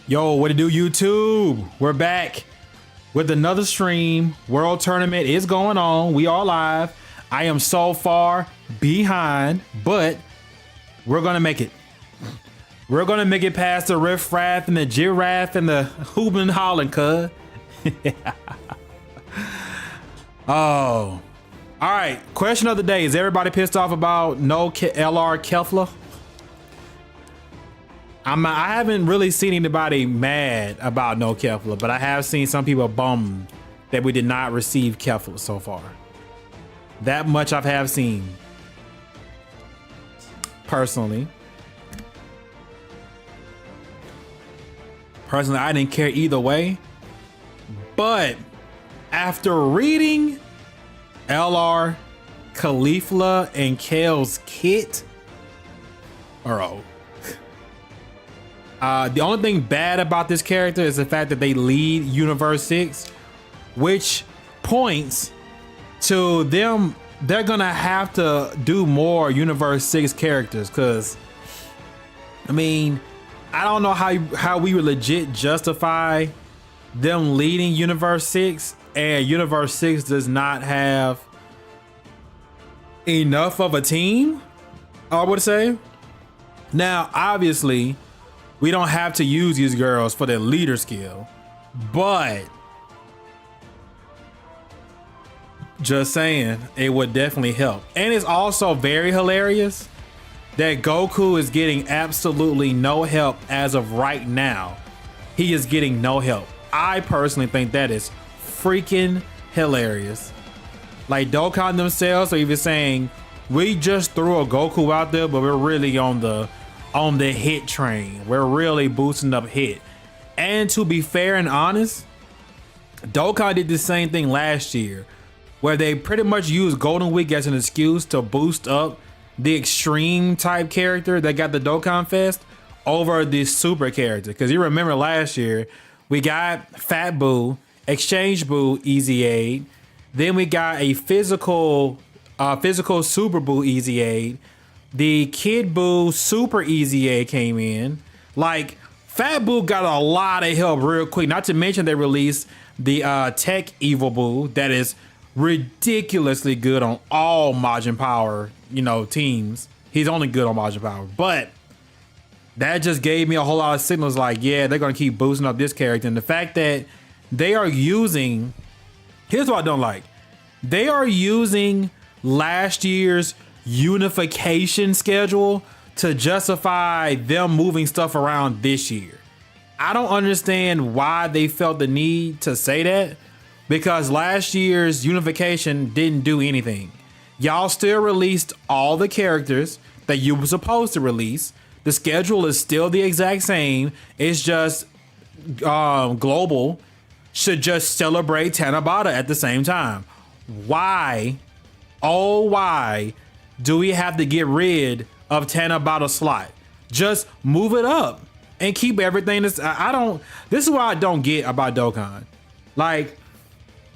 Yo, what it do, YouTube? We're back with another stream. World Tournament is going on. We are live. I am so far behind, but we're gonna make it. We're gonna make it past the Riff Raff and the Giraffe and the Hoobin' Hollin', cuz. Oh. All right. Question of the day. Is everybody pissed off about no LR Kefla? I haven't really seen anybody mad about no Kefla, but I have seen some people bummed that we did not receive Kefla so far. That much I have seen. Personally, I didn't care either way. But after reading LR, Caulifla, and Kale's kit, bro. The only thing bad about this character is the fact that they lead Universe 6, which points to them. They're gonna have to do more Universe 6 characters, because I mean, I don't know how we would legit justify them leading Universe 6 and Universe 6 does not have enough of a team, I would say. Now, obviously, we don't have to use these girls for their leader skill, but just saying, it would definitely help. And it's also very hilarious that Goku is getting absolutely no help as of right now. He is getting no help. I personally think that is freaking hilarious. Like, Dokkan themselves are even saying, we just threw a Goku out there, but we're really on the hit train. We're really boosting up hit. And to be fair and honest, Dokkan did the same thing last year, where they pretty much used Golden Week as an excuse to boost up the extreme type character that got the Dokkan Fest over the super character. Because you remember last year, we got Fat Boo, Exchange Boo, Easy Aid. Then we got a physical Super Boo, Easy Aid. The Kid Boo Super Easy Aid came in. Like, Fat Boo got a lot of help real quick. Not to mention they released the Tech Evil Boo that is ridiculously good on all Majin Power, teams. He's only good on Majin Power, but that just gave me a whole lot of signals like, yeah, they're gonna keep boosting up this character. And the fact that they are using, here's what I don't like. They are using last year's unification schedule to justify them moving stuff around this year. I don't understand why they felt the need to say that, because last year's unification didn't do anything. Y'all still released all the characters that you were supposed to release. The schedule is still the exact same. It's just Global should just celebrate Tanabata at the same time. Why, oh why, do we have to get rid of Tanabata slot? Just move it up and keep everything. This is what I don't get about Dokkan. Like,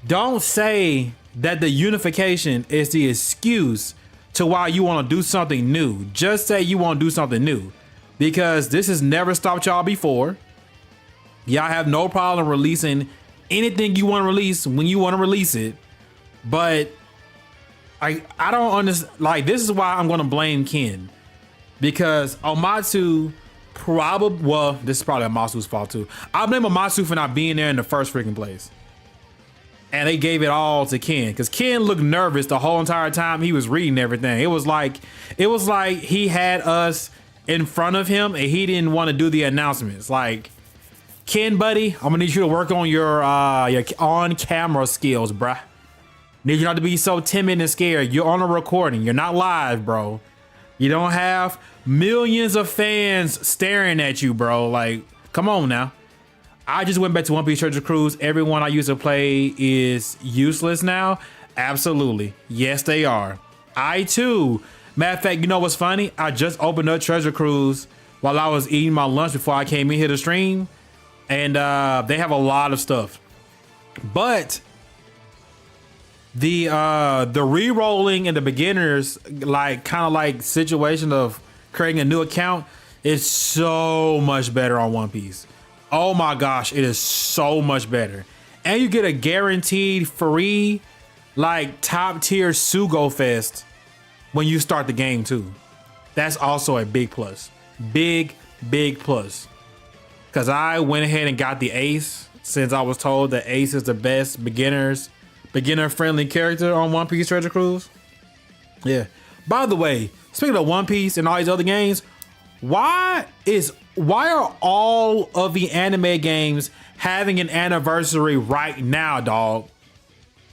don't say that the unification is the excuse to why you want to do something new. Just say you want to do something new, because this has never stopped y'all before. Y'all have no problem releasing anything you want to release when you want to release it. But I don't understand. Like, this is why I'm going to blame Ken, because Omatsu probably, well, this is probably Amatsu's fault too. I blame Amatsu for not being there in the first freaking place. And they gave it all to Ken, because Ken looked nervous the whole entire time he was reading everything. It was like he had us in front of him and he didn't want to do the announcements. Like, Ken, buddy, I'm gonna need you to work on your on-camera skills, bruh. Need you not to be so timid and scared. You're on a recording. You're not live, bro. You don't have millions of fans staring at you, bro. Like, come on now. I just went back to One Piece Treasure Cruise. Everyone I used to play is useless now. Absolutely. Yes, they are. I too. Matter of fact, you know what's funny? I just opened up Treasure Cruise while I was eating my lunch before I came in here to stream. And they have a lot of stuff. But the re-rolling and the beginners, like, kind of like situation of creating a new account is so much better on One Piece. Oh my gosh, it is so much better. And you get a guaranteed free, like, top tier Sugo Fest when you start the game too. That's also a big plus. Big plus. Because I went ahead and got the Ace, since I was told that Ace is the best beginner-friendly character on One Piece Treasure Cruise. Yeah. By the way, speaking of One Piece and all these other games, why are all of the anime games having an anniversary right now, dog?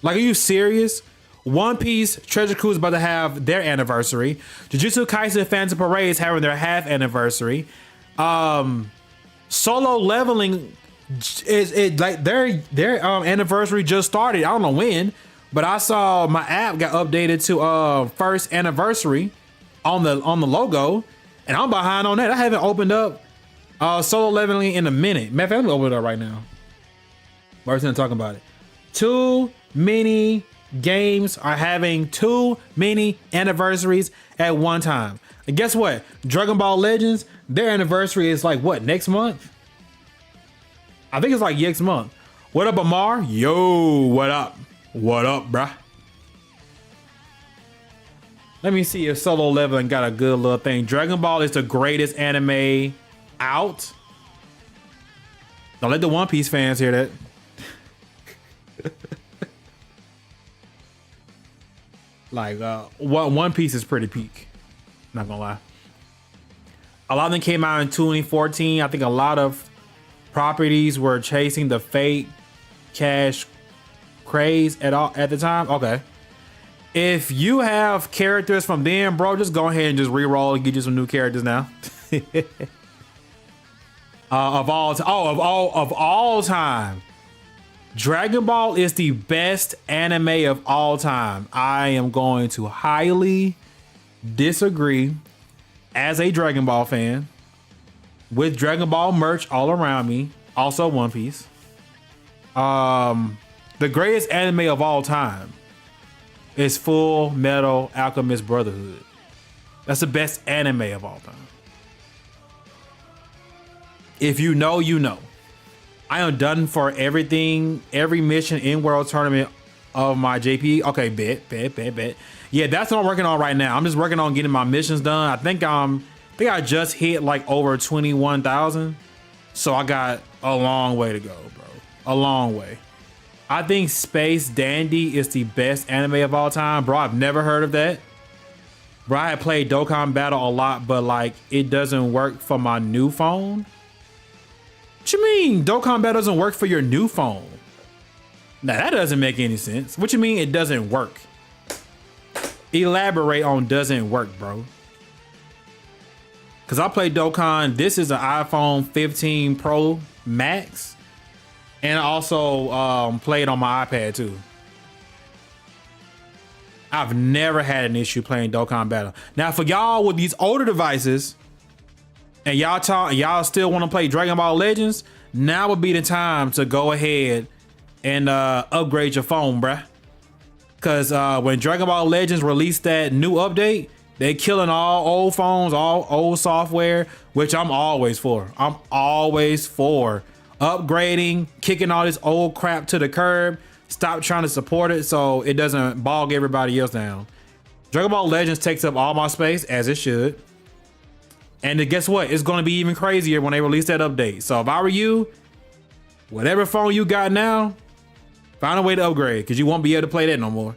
Like, are you serious? One Piece Treasure Cruise is about to have their anniversary. Jujutsu Kaisen Phantom Parade is having their half anniversary. Solo Leveling is like their anniversary just started. I don't know when, but I saw my app got updated to first anniversary on the logo, and I'm behind on that. I haven't opened up Solo Leveling in a minute. Matter of fact, let me open it up right now. We're talking about it. Too many games are having too many anniversaries at one time. And guess what? Dragon Ball Legends, their anniversary is like, what, next month? I think it's like next month. What up, Amar? Yo, what up? What up, bruh? Let me see if Solo Leveling got a good little thing. Dragon Ball is the greatest anime out. Don't let the One Piece fans hear that. Like, One Piece is pretty peak. Not gonna lie. A lot of them came out in 2014. I think a lot of properties were chasing the fake cash craze at the time. Okay. If you have characters from then, bro, just go ahead and just re-roll and get you some new characters now. Of all time. Dragon Ball is the best anime of all time. I am going to highly disagree as a Dragon Ball fan, with Dragon Ball merch all around me. Also One Piece. The greatest anime of all time is Full Metal Alchemist Brotherhood. That's the best anime of all time. If you know, you know. I am done for everything, every mission in World Tournament of my JP. Okay, bet. Yeah, that's what I'm working on right now. I'm just working on getting my missions done. I think I just hit like over 21,000. So I got a long way to go, bro. A long way. I think Space Dandy is the best anime of all time. Bro, I've never heard of that. Bro, I had played Dokkan Battle a lot, but like it doesn't work for my new phone. What you mean Dokkan Battle doesn't work for your new phone? Now that doesn't make any sense. What you mean it doesn't work? Elaborate on doesn't work, bro. because I played Dokkan. This is an iPhone 15 Pro Max, and I also played on my iPad too. I've never had an issue playing Dokkan Battle. Now, for y'all with these older devices, and y'all still want to play Dragon Ball Legends, now would be the time to go ahead and upgrade your phone, bruh. Because when Dragon Ball Legends released that new update, they killing all old phones, all old software, which I'm always for. I'm always for upgrading, kicking all this old crap to the curb. Stop trying to support it so it doesn't bog everybody else down. Dragon Ball Legends takes up all my space, as it should. And then guess what? It's going to be even crazier when they release that update. So if I were you, whatever phone you got now, find a way to upgrade, because you won't be able to play that no more.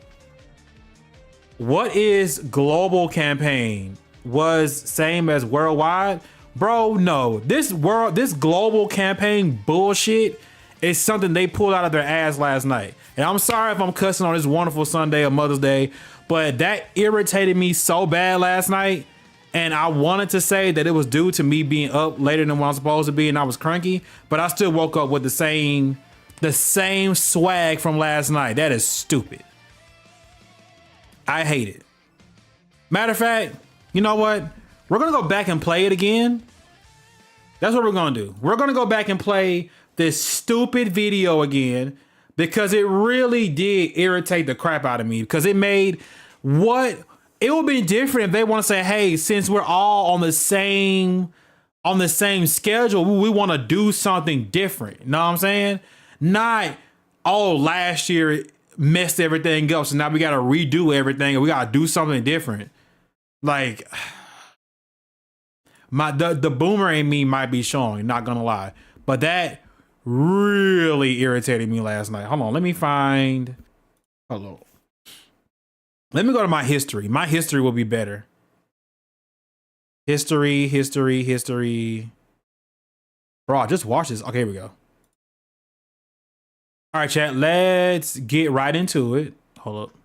What is global campaign? Was same as worldwide? Bro, no. This global campaign bullshit is something they pulled out of their ass last night. And I'm sorry if I'm cussing on this wonderful Sunday of Mother's Day, but that irritated me so bad last night. And I wanted to say that it was due to me being up later than what I'm supposed to be, and I was cranky, but I still woke up with the same swag from last night. That is stupid. I hate it. Matter of fact, you know what? We're gonna go back and play it again. That's what we're gonna do. We're gonna go back and play this stupid video again, because it really did irritate the crap out of me, because it made it would be different if they want to say, hey, since we're all on the same schedule, we want to do something different. You know what I'm saying? Not, oh, last year it messed everything up, so now we got to redo everything and we got to do something different. Like, the boomer in me might be showing, not gonna lie, but that really irritated me last night. Hold on, let me go to my history. My history will be better. History. Bro, just watch this. Okay, here we go. All right, chat, let's get right into it. Hold up.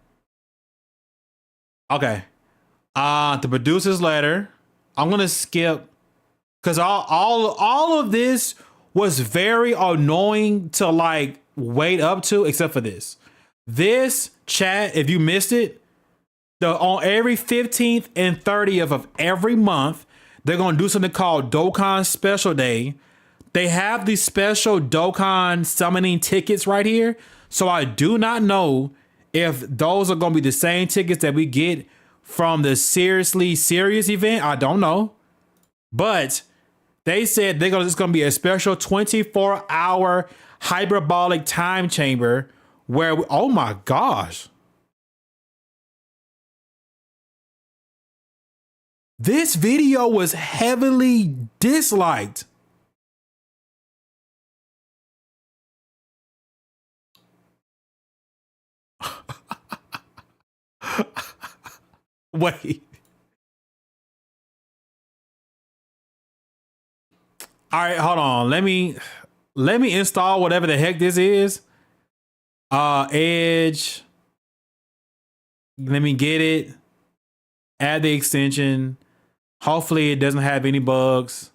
Okay. The producer's letter. I'm gonna skip, because all of this was very annoying to like wait up to, except for this. This chat, if you missed it, on every 15th and 30th of every month, they're going to do something called Dokkan Special Day. They have these special Dokkan summoning tickets right here. So I do not know if those are going to be the same tickets that we get from the Seriously Serious event. I don't know. But they said it's going to be a special 24-hour hyperbolic time chamber where oh my gosh. This video was heavily disliked. Wait. All right, hold on. Let me install whatever the heck this is. Edge. Let me get it. Add the extension. Hopefully it doesn't have any bugs.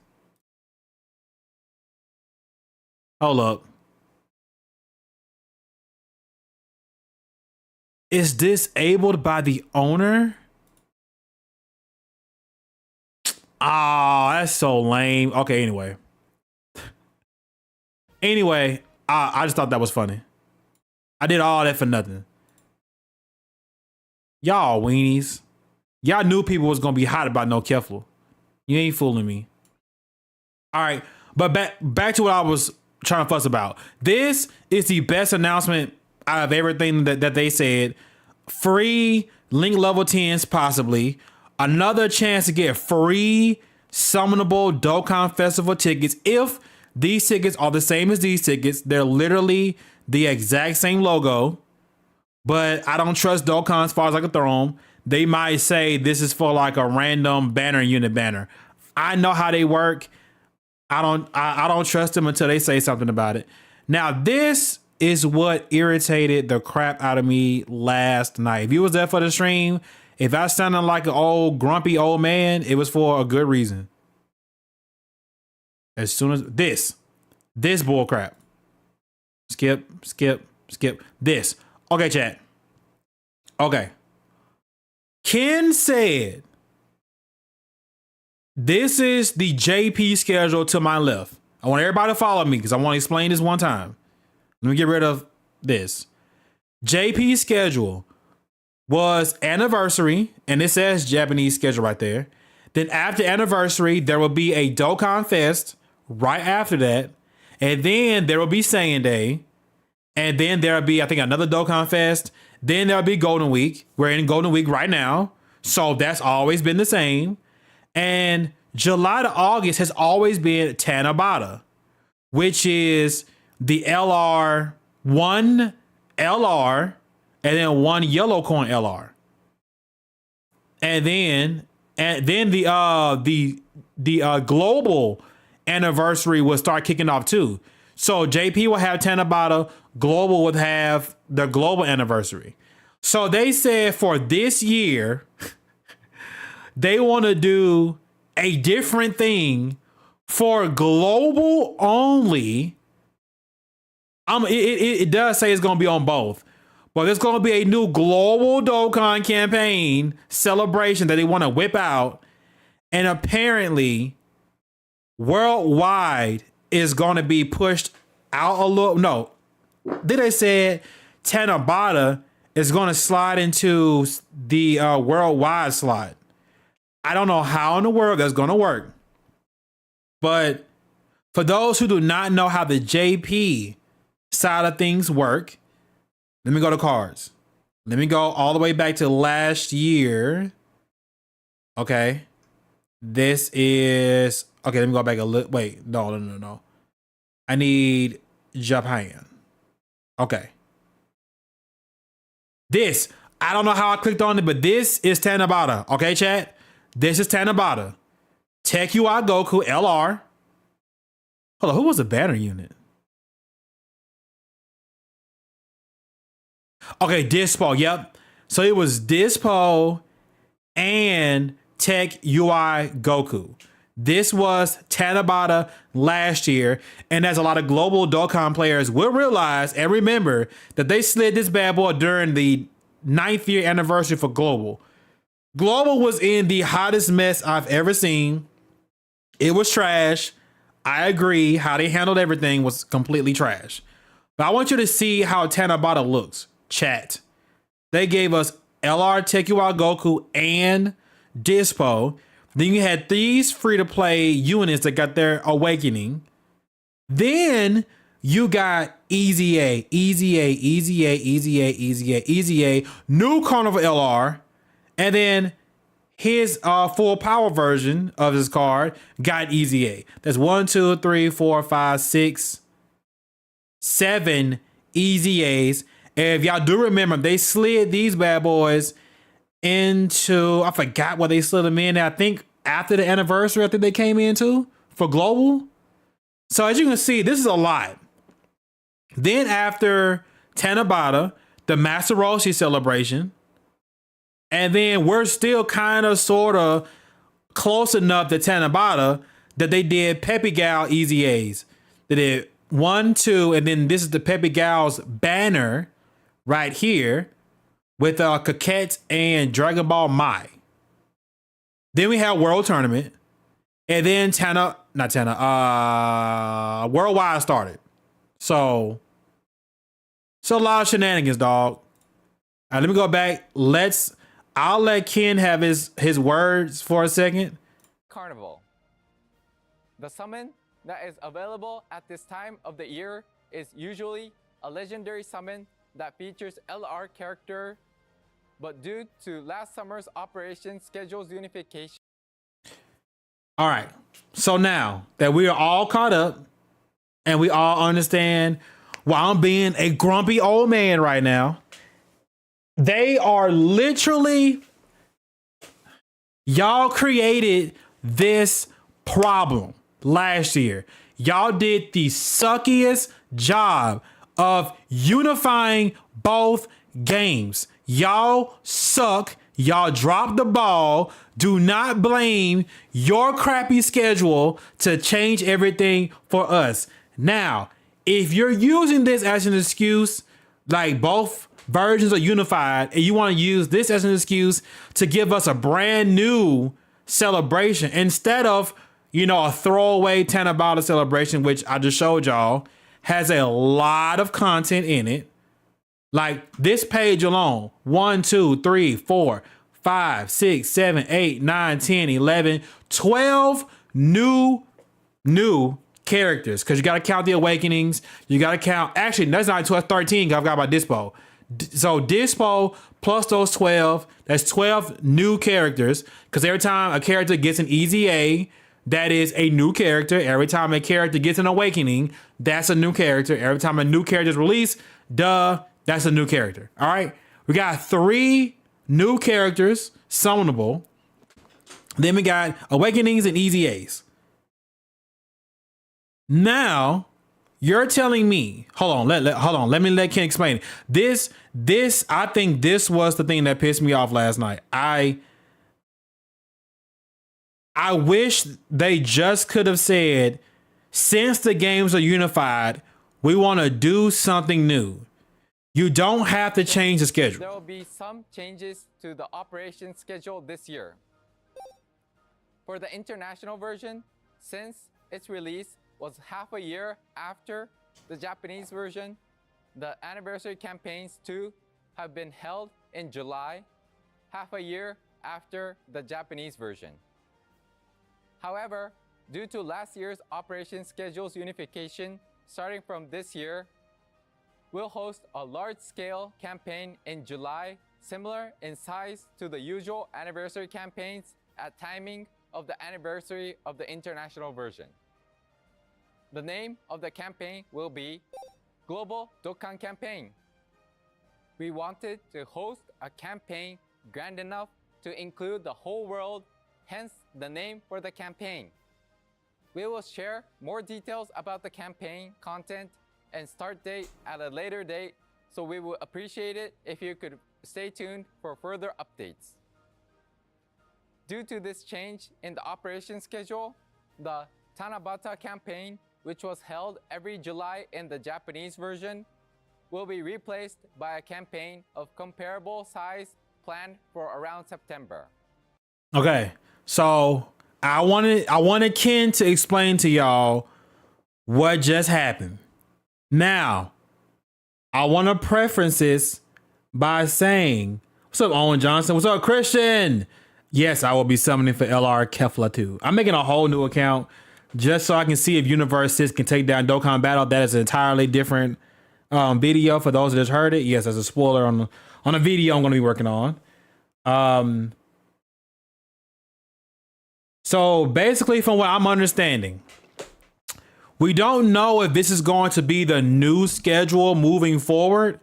Hold up. Is disabled by the owner? Ah, that's so lame. Okay, anyway. I just thought that was funny. I did all that for nothing. Y'all weenies. Y'all knew people was gonna be hot about no Keffel. You ain't fooling me. All right, but back to what I was trying to fuss about. This is the best announcement out of everything that they said. Free Link level 10s, possibly. Another chance to get free summonable Dokkan Festival tickets. If these tickets are the same as these tickets, they're literally the exact same logo. But I don't trust Dokkan as far as I can throw them. They might say this is for like a random banner unit banner. I know how they work. I don't trust them until they say something about it. Now, this is what irritated the crap out of me last night. If you was there for the stream, if I sounded like an old grumpy old man, it was for a good reason. As soon as this bull crap. Skip. This. Okay, chat. Okay. Ken said, this is the JP schedule to my left. I want everybody to follow me because I want to explain this one time. Let me get rid of this. JP schedule was anniversary, and it says Japanese schedule right there. Then after anniversary, there will be a Dokkan Fest right after that. And then there will be Saiyan Day. And then there'll be, I think, another Dokkan Fest. Then there'll be Golden Week. We're in Golden Week right now. So that's always been the same. And July to August has always been Tanabata, which is the LR, one LR, and then one yellow coin LR. And then the global anniversary will start kicking off too. So JP will have Tanabata, global would have the global anniversary. So they said for this year, they want to do a different thing for global only. It does say it's going to be on both, but there's going to be a new global Dokkan campaign celebration that they want to whip out. And apparently worldwide is going to be pushed out a little. No, then they said Tanabata is going to slide into the worldwide slot. I don't know how in the world that's going to work. But for those who do not know how the JP side of things work, let me go to cards. Let me go all the way back to last year. Okay. This is, okay, let me go back a little. Wait, no. I need Japan. Okay. This, I don't know how I clicked on it, but this is Tanabata. Okay, chat? This is Tanabata. Tech UI Goku LR. Hold on, who was the banner unit? Okay, Dispo, yep. So it was Dispo and Tech UI Goku. This was Tanabata last year, and as a lot of global Dokkan players will realize and remember that they slid this bad boy during the 9th year anniversary for global. Global was in the hottest mess I've ever seen. It was trash. I agree. How they handled everything was completely trash. But I want you to see how Tanabata looks. Chat. They gave us LR Tech UI Goku and Dispo. Then you had these free-to-play units that got their awakening. Then you got Easy A, new Carnival LR, and then his full power version of his card got Easy A. That's 1, 2, 3, 4, 5, 6, 7 Easy A's. And if y'all do remember, they slid these bad boys into, I forgot what they slid them in. I think after the anniversary, I think they came into for global. So as you can see, this is a lot. Then after Tanabata, the Master Roshi celebration. And then we're still kind of sort of close enough to Tanabata that they did Peppy Gal Easy A's. They did 1, 2, and then this is the Peppy Gal's banner right here with Coquette and Dragon Ball Mai. Then we have World Tournament. And then Worldwide started. So a lot of shenanigans, dog. All right, let me go back. I'll let Ken have his words for a second. Carnival. The summon that is available at this time of the year is usually a legendary summon that features LR character, but due to last summer's Operation Schedules Unification. All right. So now that we are all caught up and we all understand why I'm being a grumpy old man right now, they are literally, y'all created this problem last year. Y'all did the suckiest job of unifying both games. Y'all suck. Y'all dropped the ball. Do not blame your crappy schedule to change everything for us. Now, if you're using this as an excuse, like both versions are unified, and you want to use this as an excuse to give us a brand new celebration instead of, a throwaway Tanabata celebration, which I just showed y'all, has a lot of content in it. Like this page alone, 1, 2, 3, 4, 5, 6, 7, 8, 9, 10, 11, 12 new characters. Because you got to count the awakenings. You got to count. Actually, that's not 12, 13. I've got about Dispo. So Dispo plus those 12, that's 12 new characters. Because every time a character gets an EZA, that is a new character. Every time a character gets an awakening, that's a new character. Every time a new character is released, that's a new character. All right. We got 3 new characters summonable. Then we got awakenings and EZAs. Now you're telling me, hold on. Let me let Ken explain. This, I think this was the thing that pissed me off last night. I wish they just could have said, since the games are unified, we want to do something new. You don't have to change the schedule. There will be some changes to the operation schedule this year. For the international version, since its release was half a year after the Japanese version, the anniversary campaigns too have been held in July, half a year after the Japanese version. However, due to last year's operation schedules unification, starting from this year, we'll host a large-scale campaign in July, similar in size to the usual anniversary campaigns at timing of the anniversary of the international version. The name of the campaign will be Global Dokkan Campaign. We wanted to host a campaign grand enough to include the whole world, hence the name for the campaign. We will share more details about the campaign content and start date at a later date, so we would appreciate it if you could stay tuned for further updates. Due to this change in the operation schedule, the Tanabata campaign, which was held every July in the Japanese version, will be replaced by a campaign of comparable size planned for around September. Okay, so I wanted Ken to explain to y'all what just happened. Now, I want to preference this by saying, what's up, Owen Johnson? What's up, Christian? Yes, I will be summoning for LR Kefla too. I'm making a whole new account just so I can see if Universe 6 can take down Dokkan Battle. That is an entirely different video for those that just heard it. Yes, as a spoiler on a video I'm going to be working on. So basically, from what I'm understanding, we don't know if this is going to be the new schedule moving forward,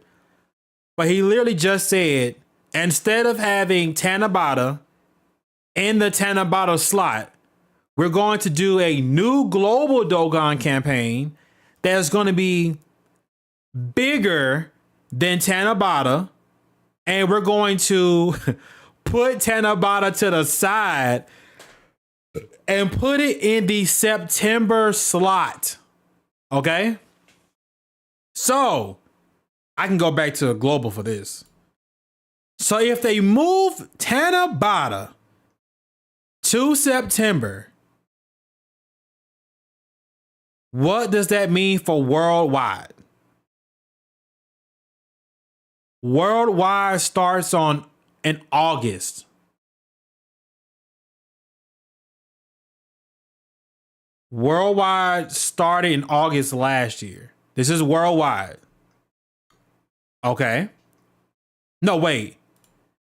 but he literally just said, instead of having Tanabata in the Tanabata slot, we're going to do a new global Dokkan campaign that's going to be bigger than Tanabata, and we're going to put Tanabata to the side and put it in the September slot. Okay? So, I can go back to global for this. So, if they move Tanabata to September, what does that mean for worldwide? Worldwide starts in August. Worldwide started in August last year. This is worldwide. Okay. No, wait.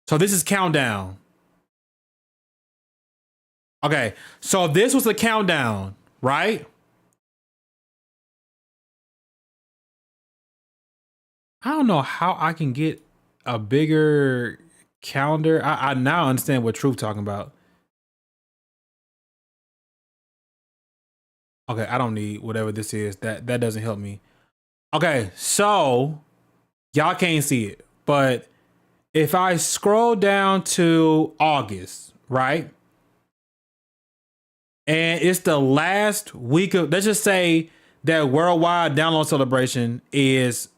So this is countdown. Okay. So this was the countdown, right? I don't know how I can get a bigger calendar. I now understand what Truth talking about. Okay, I don't need whatever this is. That doesn't help me. Okay, so y'all can't see it, but If I scroll down to August, right? And it's the last week of, let's just say that worldwide download celebration is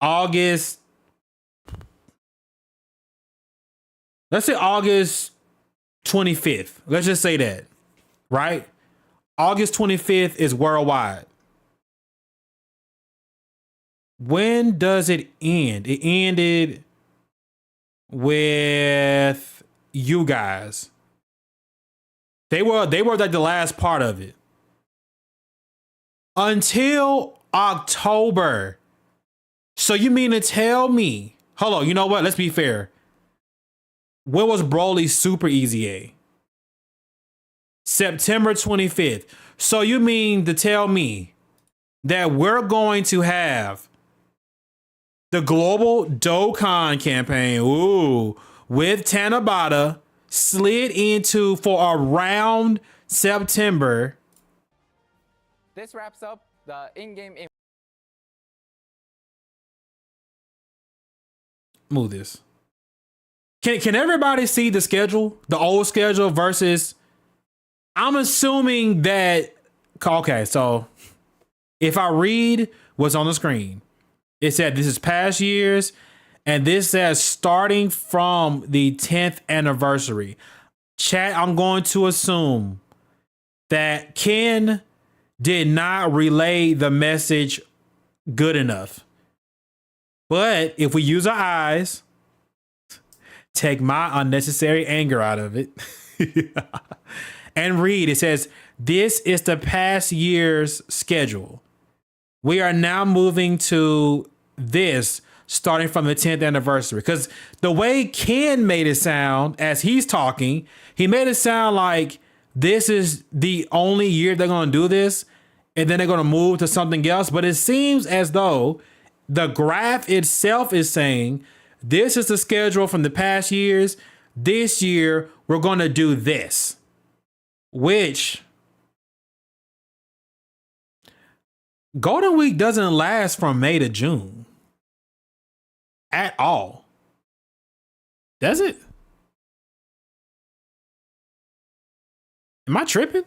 August. Let's say August 25th. Let's just say that, right? August 25th is worldwide. When does it end? It ended with you guys. They were like the last part of it. Until October. So you mean to tell me, hold on, you know what? Let's be fair. When was Broly's Super Easy A? September 25th. So you mean to tell me that we're going to have the global Dokkan campaign, with Tanabata slid into for around September. This wraps up the in-game. Move this. Can everybody see the schedule? The old schedule versus, I'm assuming that, okay, so if I read what's on the screen, it said this is past years, and this says starting from the 10th anniversary. Chat, I'm going to assume that Ken did not relay the message good enough. But if we use our eyes, take my unnecessary anger out of it, and read, it says, this is the past year's schedule. We are now moving to this starting from the 10th anniversary. Because the way Ken made it sound as he's talking, he made it sound like this is the only year they're going to do this, and then they're going to move to something else. But it seems as though the graph itself is saying this is the schedule from the past years. This year, we're going to do this, which Golden Week doesn't last from May to June at all. Does it? Am I tripping?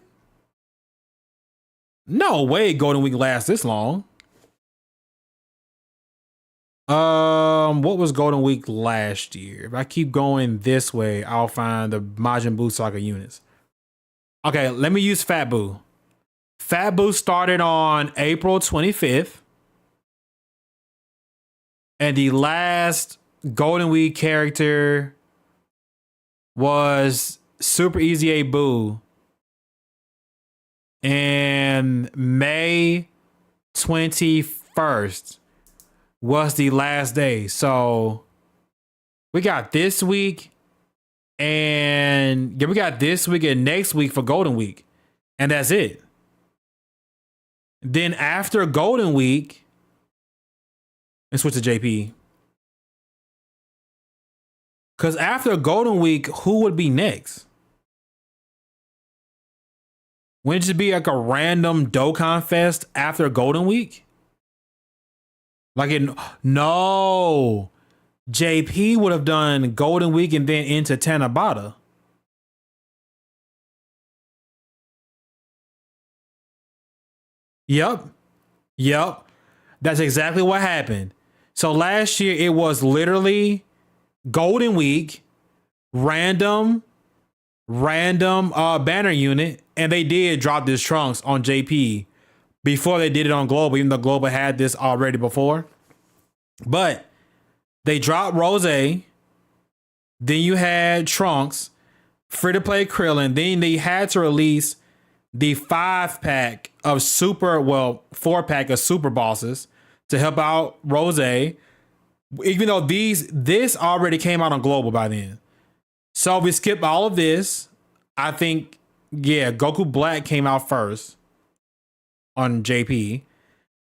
No way Golden Week lasts this long. What was Golden Week last year? If I keep going this way, I'll find the Majin Buu Saga units. Okay, let me use Fat Buu. Fat Buu started on April 25th. And the last Golden Week character was Super Easy A Buu. And May 21st was the last day. So we got this week and we got this week and next week for Golden Week. And that's it. Then after Golden Week, let's switch to JP. Because after Golden Week, who would be next? Wouldn't it be like a random Dokkan Fest after Golden Week? No. JP would have done Golden Week and then into Tanabata. Yep. That's exactly what happened. So last year it was literally Golden Week, random banner unit, and they did drop this Trunks on JP before they did it on Global, even though Global had this already before. But they dropped Rose, then you had Trunks, free to play Krillin, then they had to release the 5-pack of 4-pack of super bosses to help out Rose, even though this already came out on Global by then. So we skip all of this. I think, Goku Black came out first on JP.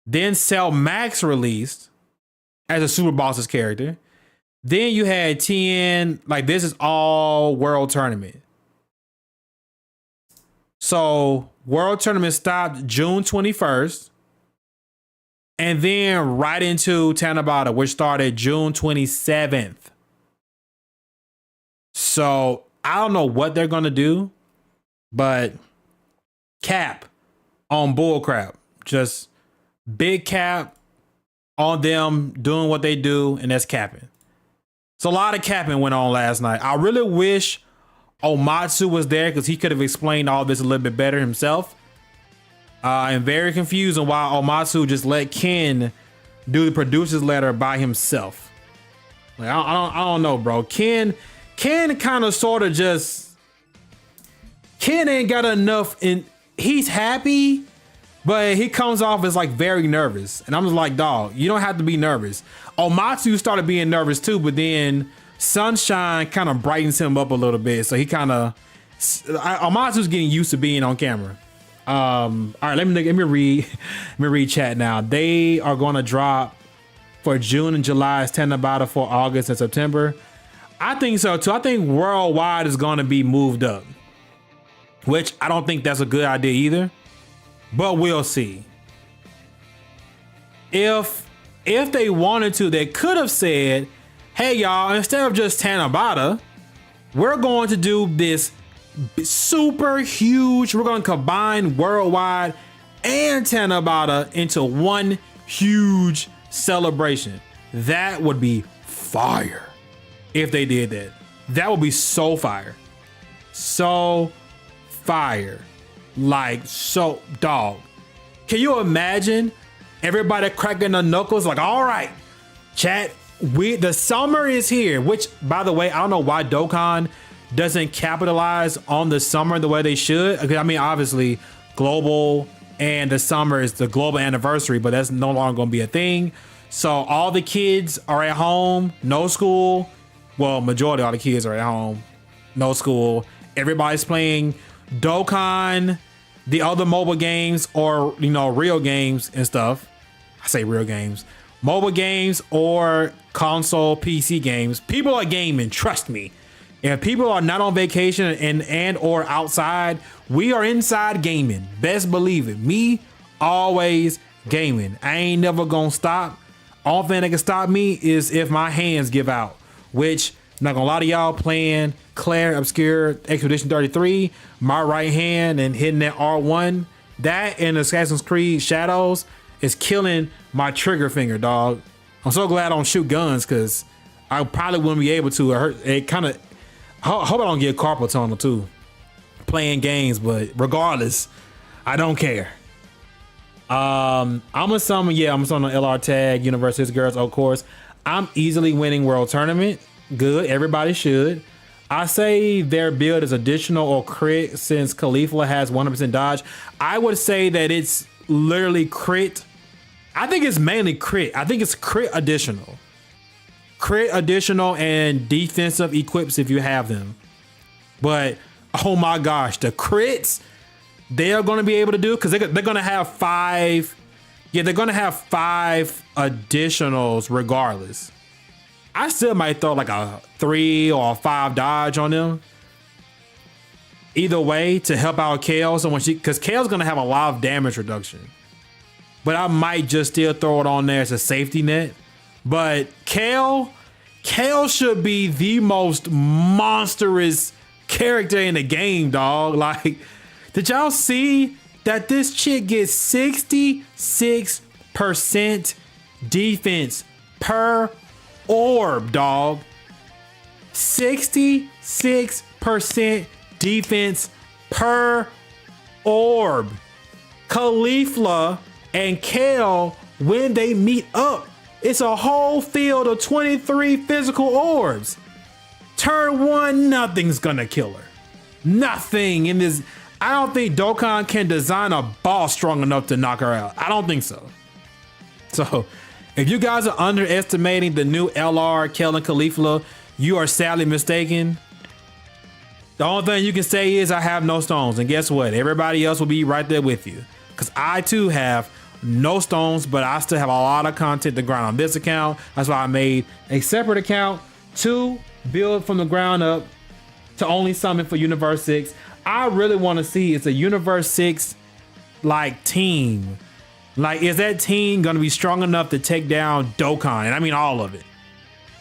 Then Cell Max released as a Super Bosses character. Then you had TN, like this is all World Tournament. So World Tournament stopped June 21st. And then right into Tanabata, which started June 27th. So I don't know what they're gonna do, but cap on bullcrap. Just big cap on them doing what they do, and that's capping. So a lot of capping went on last night. I really wish Omatsu was there because he could have explained all this a little bit better himself. I'm very confused on why Omatsu just let Ken do the producer's letter by himself. Like I don't know, bro. Ken kind of sort of just Ken ain't got enough in. He's happy, but he comes off as like very nervous, and I'm just like, dog, you don't have to be nervous. Omatsu started being nervous too, but then Sunshine kind of brightens him up a little bit, so he kind of Omatsu's getting used to being on camera. All right, let me read chat now. They are going to drop for June and July's Tanabata for August and September. I think so too. I think worldwide is going to be moved up, which I don't think that's a good idea either, but we'll see. If they wanted to, they could have said, hey y'all, instead of just Tanabata, we're going to do this super huge, we're going to combine worldwide and Tanabata into one huge celebration. That would be fire if they did that. That would be so fire. So fire. Like, so, dog. Can you imagine everybody cracking their knuckles like, all right, chat, the summer is here, which, by the way, I don't know why Dokkan doesn't capitalize on the summer the way they should. I mean, obviously, global and the summer is the global anniversary, but that's no longer going to be a thing. So all the kids are at home, no school. Well, majority of all the kids are at home, no school. Everybody's playing Dokkan, the other mobile games, or, you know, real games and stuff. I say real games, mobile games or console PC games. People are gaming, trust me. If people are not on vacation and or outside, we are inside gaming. Best believe it. Me, always gaming. I ain't never gonna stop. Only thing that can stop me is if my hands give out, which, not gonna lie to y'all, playing Claire Obscure Expedition 33, my right hand and hitting that R1, that and Assassin's Creed Shadows is killing my trigger finger, dog. I'm so glad I don't shoot guns because I probably wouldn't be able to. It kind of, I hope I don't get carpal tunnel too playing games, but regardless, I don't care. I'm a summon LR tag, Universe Girls, of course. I'm easily winning World Tournament. Good, everybody should. I say their build is additional or crit since Caulifla has 100% dodge. I would say that it's literally crit. I think it's mainly crit. I think it's crit additional. Crit additional and defensive equips if you have them. But oh my gosh, the crits they're going to be able to do, because they're going to have 5. Yeah, they're going to have 5 additionals regardless. I still might throw like a 3 or a 5 dodge on them. Either way to help out Kale. So because Kale's going to have a lot of damage reduction. But I might just still throw it on there as a safety net. But Kale should be the most monstrous character in the game, dog. Like, did y'all see that this chick gets 66% defense per orb, dog? 66% defense per orb. Caulifla and Kale, when they meet up, it's a whole field of 23 physical orbs. Turn 1, nothing's gonna kill her. Nothing in this. I don't think Dokkan can design a boss strong enough to knock her out. I don't think so. So if you guys are underestimating the new LR, Kel, and Caulifla, you are sadly mistaken. The only thing you can say is I have no stones. And guess what? Everybody else will be right there with you. Because I too have no stones, but I still have a lot of content to grind on this account. That's why I made a separate account to build from the ground up to only summon for Universe 6. I really want to see it's a Universe 6 like team. Like, is that team going to be strong enough to take down Dokkan? And I mean all of it.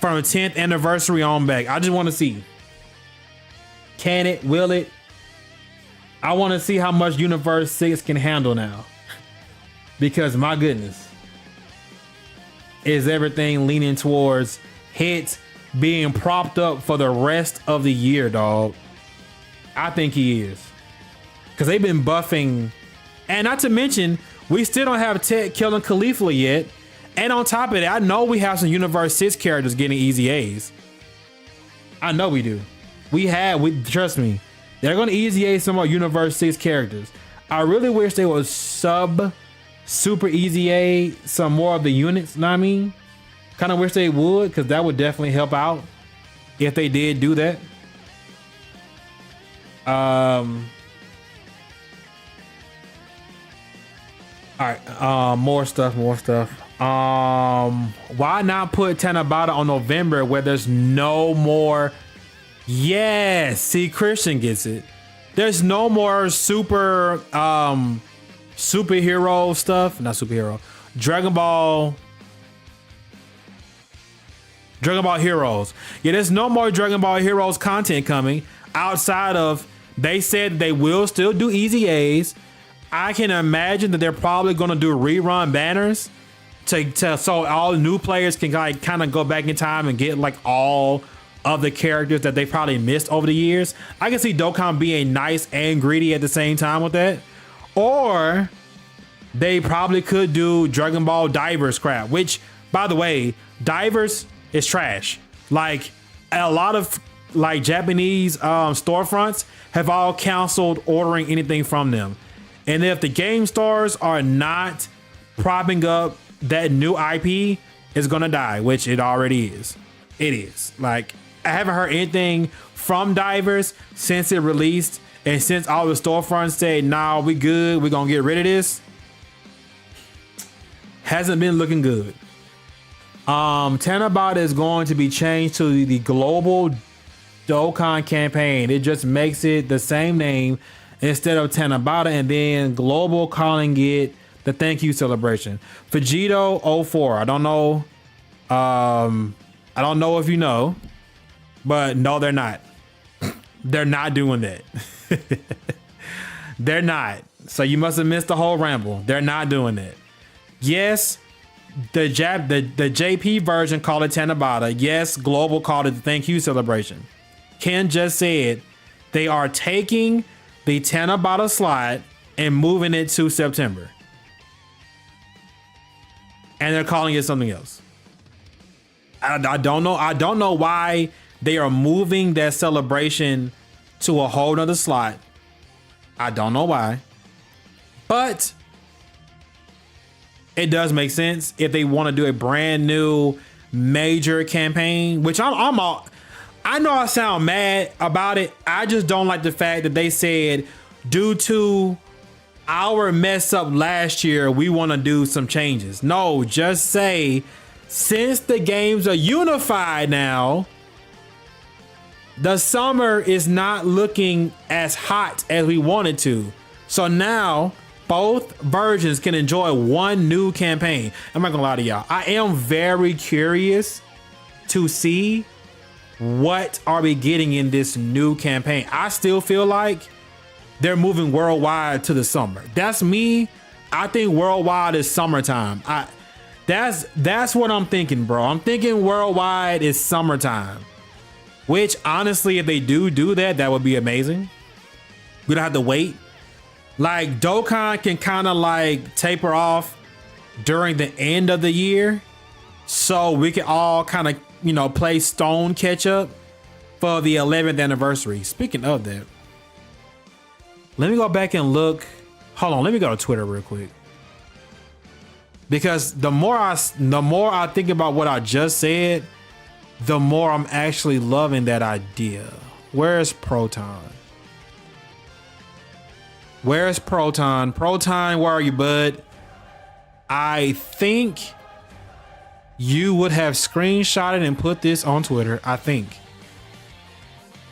From the 10th anniversary on back. I just want to see. Can it? Will it? I want to see how much Universe 6 can handle now. Because my goodness, is everything leaning towards hits being propped up for the rest of the year, dog? I think he is. Because they've been buffing. And not to mention, we still don't have Tech killing Khalifa yet. And on top of that, I know we have some Universe 6 characters getting easy A's. I know we do. Trust me. They're going to easy A some more Universe 6 characters. I really wish they would super easy A some more of the units, know what I mean? Kind of wish they would, because that would definitely help out if they did do that. All right, more stuff. Why not put Tanabata on November where there's no more? Yes, see, Christian gets it. There's no more superhero stuff. Not superhero. Dragon Ball Heroes. Yeah, there's no more Dragon Ball Heroes content coming outside of, they said they will still do easy A's. I can imagine that they're probably going to do rerun banners so all new players can like kind of go back in time and get like all of the characters that they probably missed over the years. I can see Dokkan being nice and greedy at the same time with that. Or they probably could do Dragon Ball Divers crap, which, by the way, Divers is trash. Like, a lot of like Japanese storefronts have all canceled ordering anything from them. And if the game stars are not propping up that new IP, it's gonna die, which it already is. It is. Like, I haven't heard anything from Divers since it released, and since all the storefronts said, nah, we good, we're gonna get rid of this. Hasn't been looking good. Tanabata is going to be changed to the Global Dokkan campaign. It just makes it the same name instead of Tanabata, and then Global calling it the thank you celebration. Vegito 04. I don't know. I don't know if you know, but no, they're not. They're not doing that. They're not. So you must have missed the whole ramble. They're not doing that. Yes, the JP version called it Tanabata. Yes, Global called it the thank you celebration. Ken just said they are taking the Tanabata slot and moving it to September. And they're calling it something else. I don't know. I don't know why they are moving that celebration to a whole nother slot. I don't know why. But it does make sense if they want to do a brand new major campaign, which I know I sound mad about it. I just don't like the fact that they said, due to our mess up last year, we want to do some changes. No, just say, since the games are unified now, the summer is not looking as hot as we wanted to. So now both versions can enjoy one new campaign. I'm not gonna lie to y'all. I am very curious to see what are we getting in this new campaign. I still feel like they're moving worldwide to the summer. That's me. I think worldwide is summertime. That's what I'm thinking, bro. I'm thinking worldwide is summertime. Which honestly, if they do that, that would be amazing. We don't have to wait. Like, Dokkan can kind of like taper off during the end of the year, so we can all kind of, you know, play stone catch up for the 11th anniversary. Speaking of that, let me go back and look. Hold on, let me go to Twitter real quick, because the more I think about what I just said, the more I'm actually loving that idea. Where's Proton? Where's Proton? Proton, where are you, bud? I think you would have screenshotted and put this on Twitter, I think.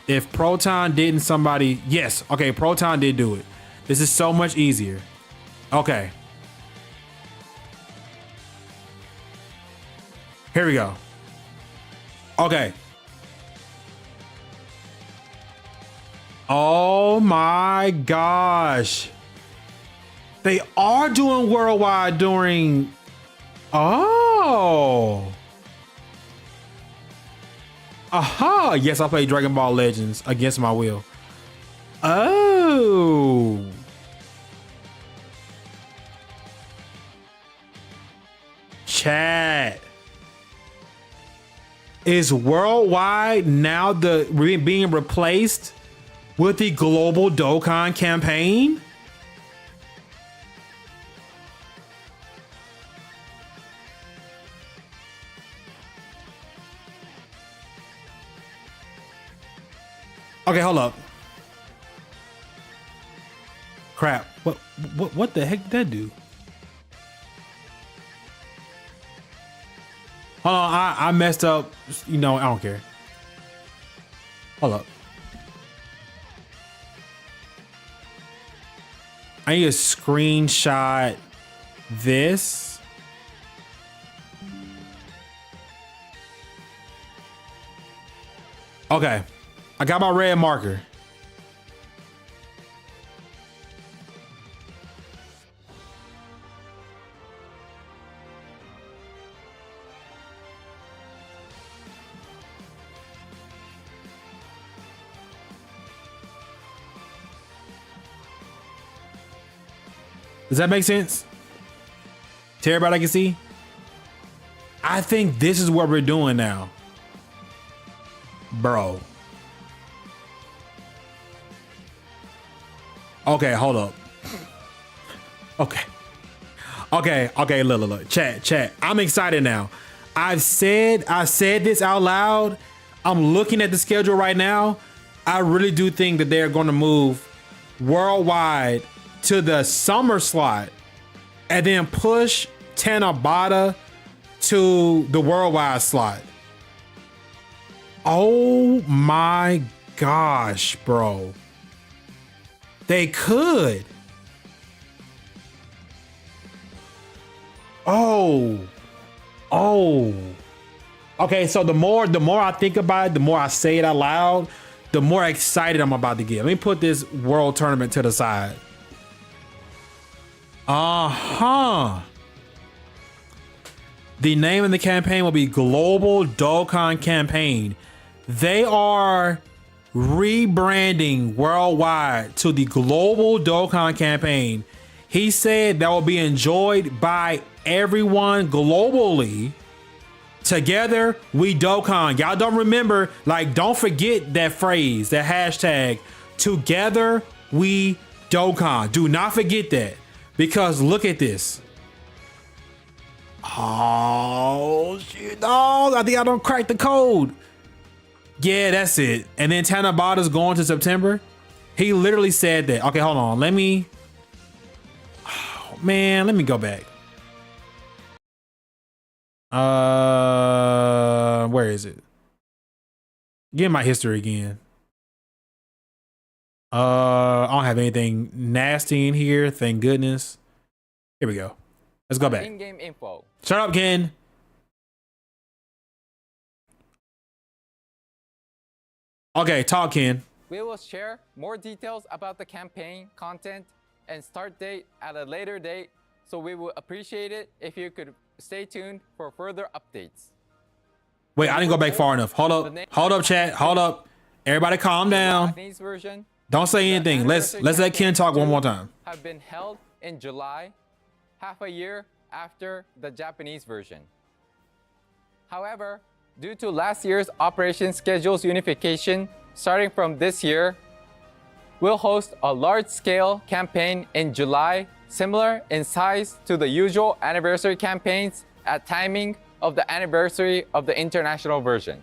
If Proton didn't, somebody... Yes, okay, Proton did do it. This is so much easier. Okay. Here we go. Okay. Oh my gosh. They are doing worldwide during. Oh. Aha. Yes, I played Dragon Ball Legends against my will. Oh. Chat. Is worldwide now being replaced with the global Dokkan campaign? Okay, hold up. Crap. What the heck did that do? Hold on, I messed up. You know, I don't care. Hold up. I need to screenshot this. Okay. I got my red marker. Does that make sense to everybody I can see? I think this is what we're doing now. Bro. Okay, hold up. Okay, look. Chat. I'm excited now. I said this out loud. I'm looking at the schedule right now. I really do think that they're going to move worldwide to the summer slot and then push Tanabata to the worldwide slot. Oh my gosh, bro. They could. Oh. Okay, so the more I think about it, the more I say it out loud, the more excited I'm about to get. Let me put this world tournament to the side. The name of the campaign will be Global Dokkan Campaign. They are rebranding worldwide to the Global Dokkan Campaign. He said that will be enjoyed by everyone globally. Together we Dokkan. Y'all don't remember, like, don't forget that phrase, that hashtag, together we Dokkan. Do not forget that, because look at this. Oh shit, no, I think I don't crack the code. Yeah, that's it. And then Tanabata's going to September. He literally said that. Okay, hold on. Let me go back. Where is it? Get my history again. I don't have anything nasty in here, thank goodness. Here we go. Let's go back. In-game info. Shut up, Ken. Okay, talk, Ken. We will share more details about the campaign, content, and start date at a later date, so we would appreciate it if you could stay tuned for further updates. Wait, I didn't go back far enough. Hold up, chat. Hold up. Everybody calm down. Japanese version, don't say anything. Let's let Ken talk one more time. Have been held in July, half a year after the Japanese version. However, due to last year's operation schedules unification, starting from this year, we'll host a large-scale campaign in July, similar in size to the usual anniversary campaigns at timing of the anniversary of the international version.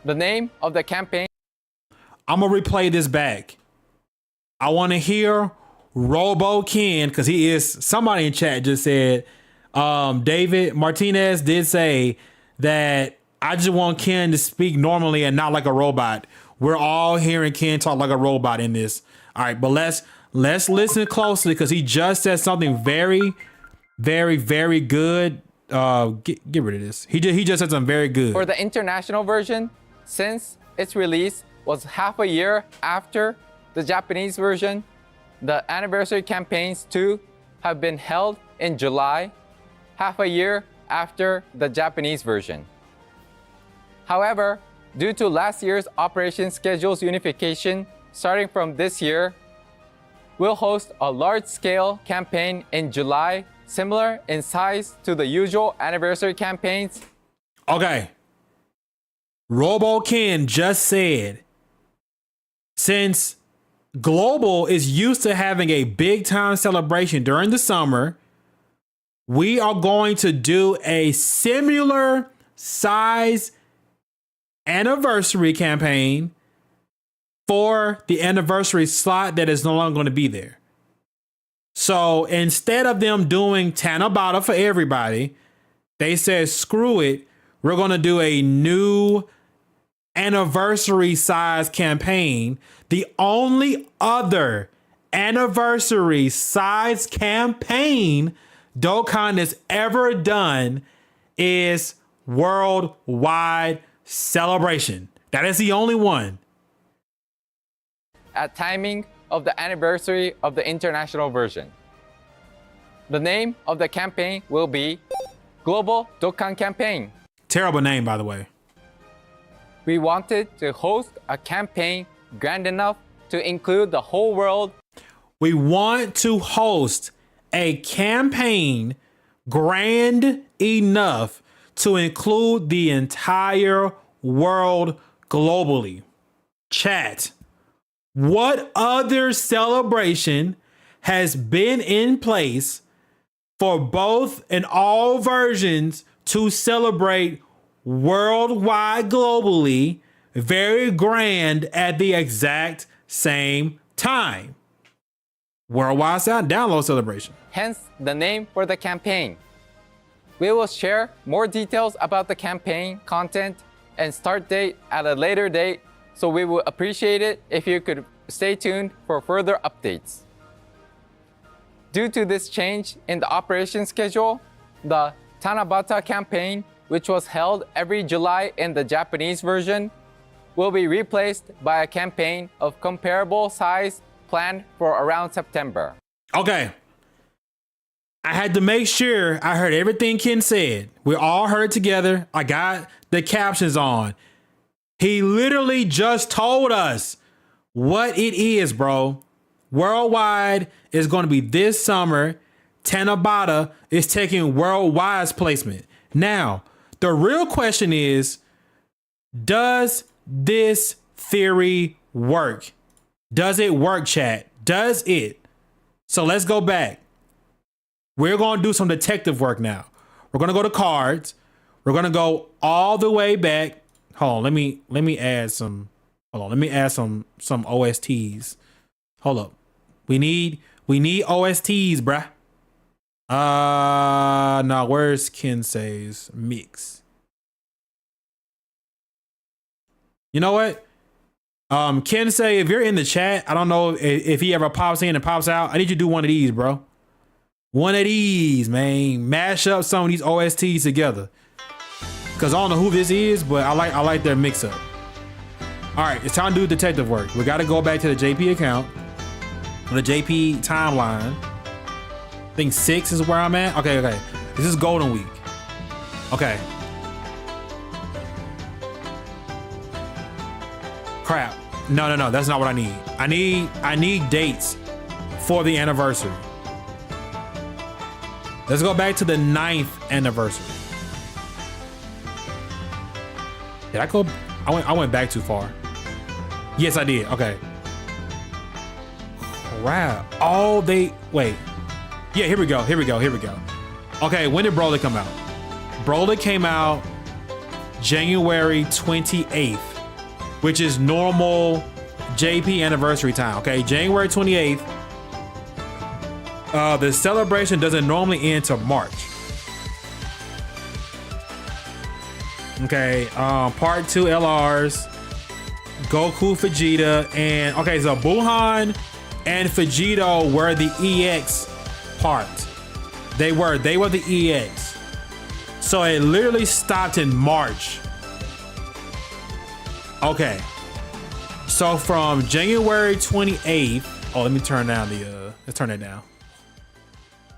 The name of the campaign... I'm gonna replay this back. I want to hear Robo Ken, because he is, somebody in chat just said, David Martinez did say that I just want Ken to speak normally and not like a robot. We're all hearing Ken talk like a robot in this. All right, but let's listen closely, because he just said something very, very, very good. Get rid of this. He just said something very good. For the international version, since its release was half a year after the Japanese version, the anniversary campaigns too have been held in July, half a year after the Japanese version. However, due to last year's operation schedules unification, starting from this year, we'll host a large-scale campaign in July, similar in size to the usual anniversary campaigns. Okay. Robo Ken just said, since Global is used to having a big time celebration during the summer, we are going to do a similar size anniversary campaign for the anniversary slot that is no longer going to be there. So instead of them doing Tanabata for everybody, they said, screw it. We're going to do a new anniversary size campaign. The only other anniversary size campaign Dokkan has ever done is Worldwide Celebration. That is the only one. At timing of the anniversary of the international version. The name of the campaign will be Global Dokkan Campaign. Terrible name, by the way. We wanted to host a campaign grand enough to include the whole world. We want to host a campaign grand enough to include the entire world globally. Chat. What other celebration has been in place for both and all versions to celebrate worldwide globally, very grand at the exact same time? Worldwide Download Celebration. Hence the name for the campaign. We will share more details about the campaign content and start date at a later date, so we would appreciate it if you could stay tuned for further updates. Due to this change in the operation schedule, the Tanabata campaign, which was held every July in the Japanese version, will be replaced by a campaign of comparable size planned for around September. Okay. I had to make sure I heard everything Ken said. We all heard together. I got the captions on. He literally just told us what it is, bro. Worldwide is going to be this summer. Tanabata is taking Worldwide's placement. Now, the real question is, does this theory work? Does it work, chat? Does it? So let's go back. We're going to do some detective work now. We're going to go to cards. We're going to go all the way back. Hold on. Let me add some. Hold on. Let me add some OSTs. Hold up. We need OSTs, bruh. No, where's Kensei's mix? You know what? Kensei, if you're in the chat, I don't know if he ever pops in and pops out. I need you to do one of these, bro. One of these, man. Mash up some of these OSTs together. Cause I don't know who this is, but I like their mix up. All right, it's time to do detective work. We got to go back to the JP account, the JP timeline. I think 6 is where I'm at. Okay. This is Golden Week. Okay. Crap. No. That's not what I need. I need dates for the anniversary. Let's go back to the 9th anniversary. Did I go? I went back too far. Yes, I did. Okay. Crap. Oh, wait. Yeah, here we go. Okay, when did Broly come out? Broly came out January 28th, which is normal JP anniversary time. Okay, January 28th. The celebration doesn't normally end till March. Okay, part 2 LRs, Goku, Vegeta, and okay, so Buhan and Vegito were the EX part. They were the EX. So it literally stopped in March. Okay. So from January 28th, oh, let me turn down the, let's turn it down.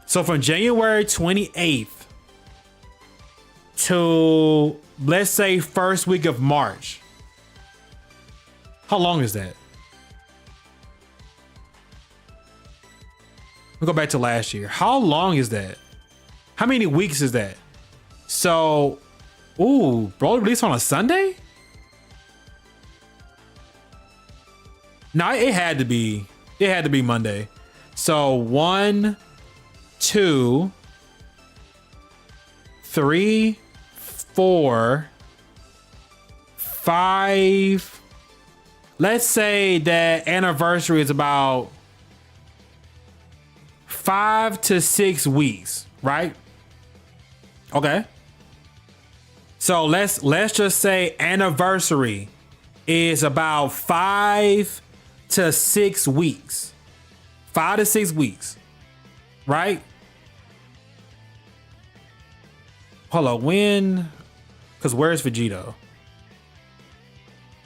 So from January 28th to, let's say, first week of March. How long is that? We'll go back to last year. How long is that? How many weeks is that? So, ooh, bro, released on a Sunday? No, it had to be Monday. So 1, 2, 3, 4, 5. Let's say that anniversary is about 5 to 6 weeks, right? Okay. So let's just say anniversary is about 5 to 6 weeks. 5 to 6 weeks, right? Hold on, when? Because where's Vegito?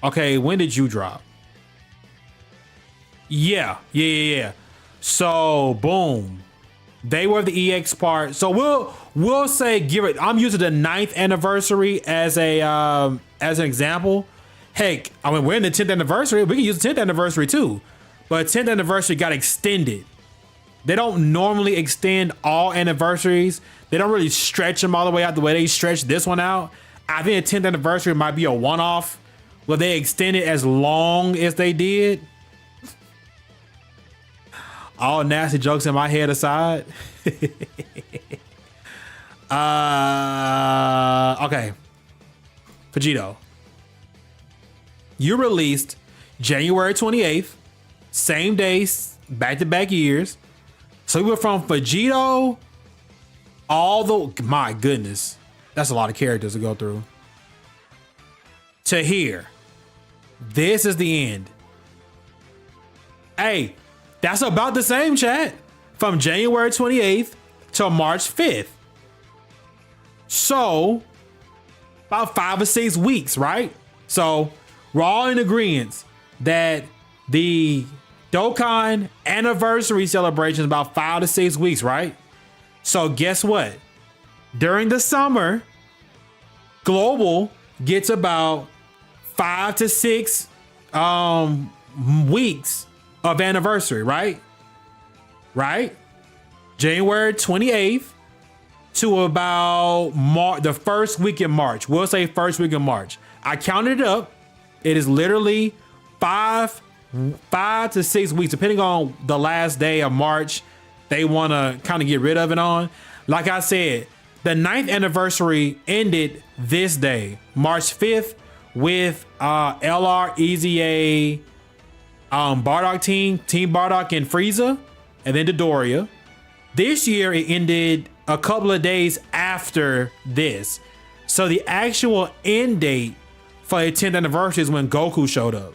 Okay, when did you drop? Yeah. So boom, they were the EX part. So we'll say give it. I'm using the 9th anniversary as an example. Heck, I mean, we're in the 10th anniversary. We can use the 10th anniversary too, but 10th anniversary got extended. They don't normally extend all anniversaries. They don't really stretch them all the way out the way they stretch this one out. I think the 10th anniversary might be a one-off where they extend it as long as they did. All nasty jokes in my head aside. Okay. Vegito. You released January 28th, same days, back-to-back years. So we went from Vegito my goodness, that's a lot of characters to go through, to here. This is the end. Hey, that's about the same, chat. From January 28th to March 5th. So about 5 or 6 weeks, right? So we're all in agreement that the Dokkan anniversary celebration is about 5 to 6 weeks, right? So guess what? During the summer, Global gets about 5 to 6 weeks of anniversary, right? Right? January 28th to about the first week in March. We'll say first week in March. I counted it up. It is literally 5 to 6 weeks, depending on the last day of March they want to kind of get rid of it on. Like I said, the 9th anniversary ended this day, March 5th, with LR, EZA, Bardock Team Bardock and Frieza, and then Dodoria. This year it ended a couple of days after this. So the actual end date for the 10th anniversary is when Goku showed up.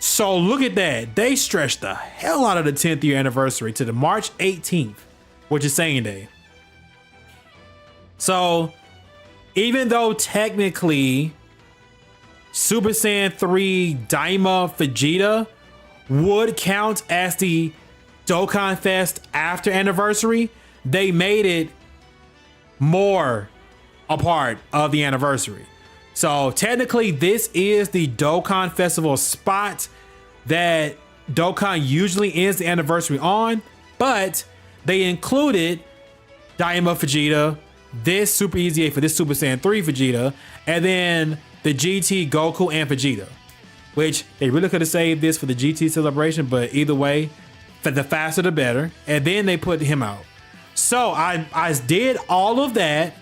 So look at that. They stretched the hell out of the 10th year anniversary to the March 18th, which is Saiyan Day. So even though technically Super Saiyan 3 Daima Vegeta would count as the Dokkan Fest after anniversary, they made it more a part of the anniversary. So technically this is the Dokkan Festival spot that Dokkan usually ends the anniversary on, but they included Daima Vegeta, this Super EZA for this Super Saiyan 3 Vegeta, and then the GT Goku and Vegeta, which they really could have saved this for the GT celebration, but either way, for the faster the better. And then they put him out. So I did all of that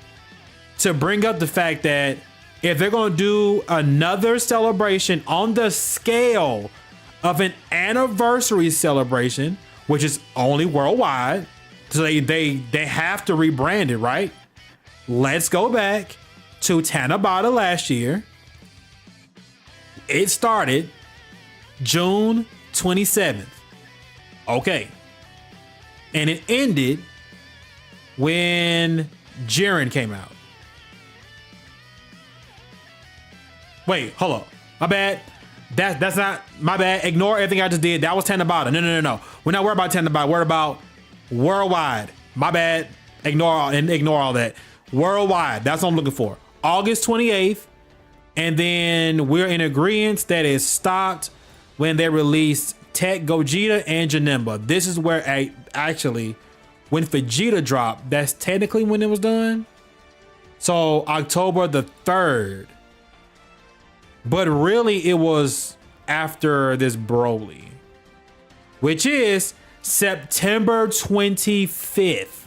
to bring up the fact that if they're going to do another celebration on the scale of an anniversary celebration, which is only worldwide, so they have to rebrand it, right? Let's go back to Tanabata last year. It started June 27th. Okay. And it ended when Jiren came out. Wait, hold up. My bad. That's not my bad. Ignore everything I just did. That was Tanabata. No. We're not worried about Tanabata. We're about worldwide. My bad. Ignore all that. Worldwide. That's what I'm looking for. August 28th. And then we're in agreement that it stopped when they released Tech Gogeta and Janemba. This is where actually when Vegeta dropped, that's technically when it was done. So October the 3rd. But really it was after this Broly, which is September 25th.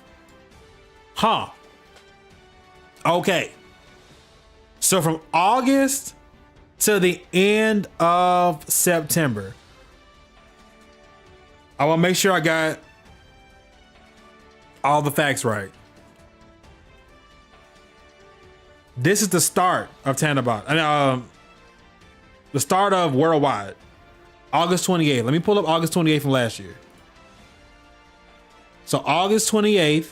Huh. Okay. So from August to the end of September. I want to make sure I got all the facts right. This is the start of Tanabata. The start of Worldwide. August 28th. Let me pull up August 28th from last year. So August 28th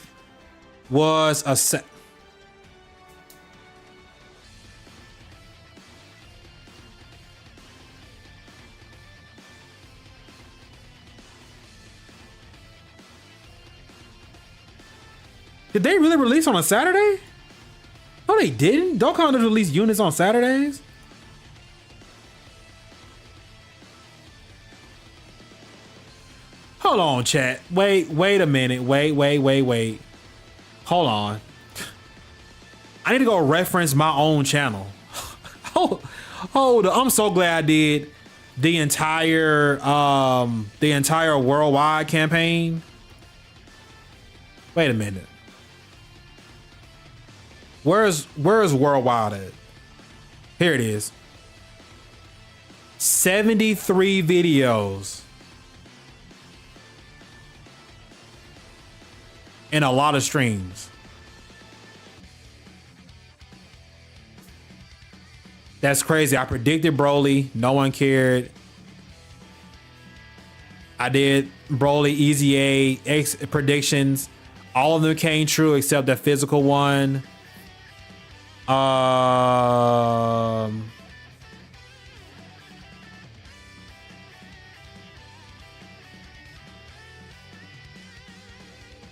was a Did they really release on a Saturday? No, they didn't. Dokkan doesn't release units on Saturdays. Hold on, chat. Wait a minute. Wait. Hold on. I need to go reference my own channel. Hold on. I'm so glad I did the entire worldwide campaign. Wait a minute. Where's worldwide at? Here it is. 73 videos. And a lot of streams. That's crazy. I predicted Broly. No one cared. I did Broly Easy A predictions. All of them came true except that physical one.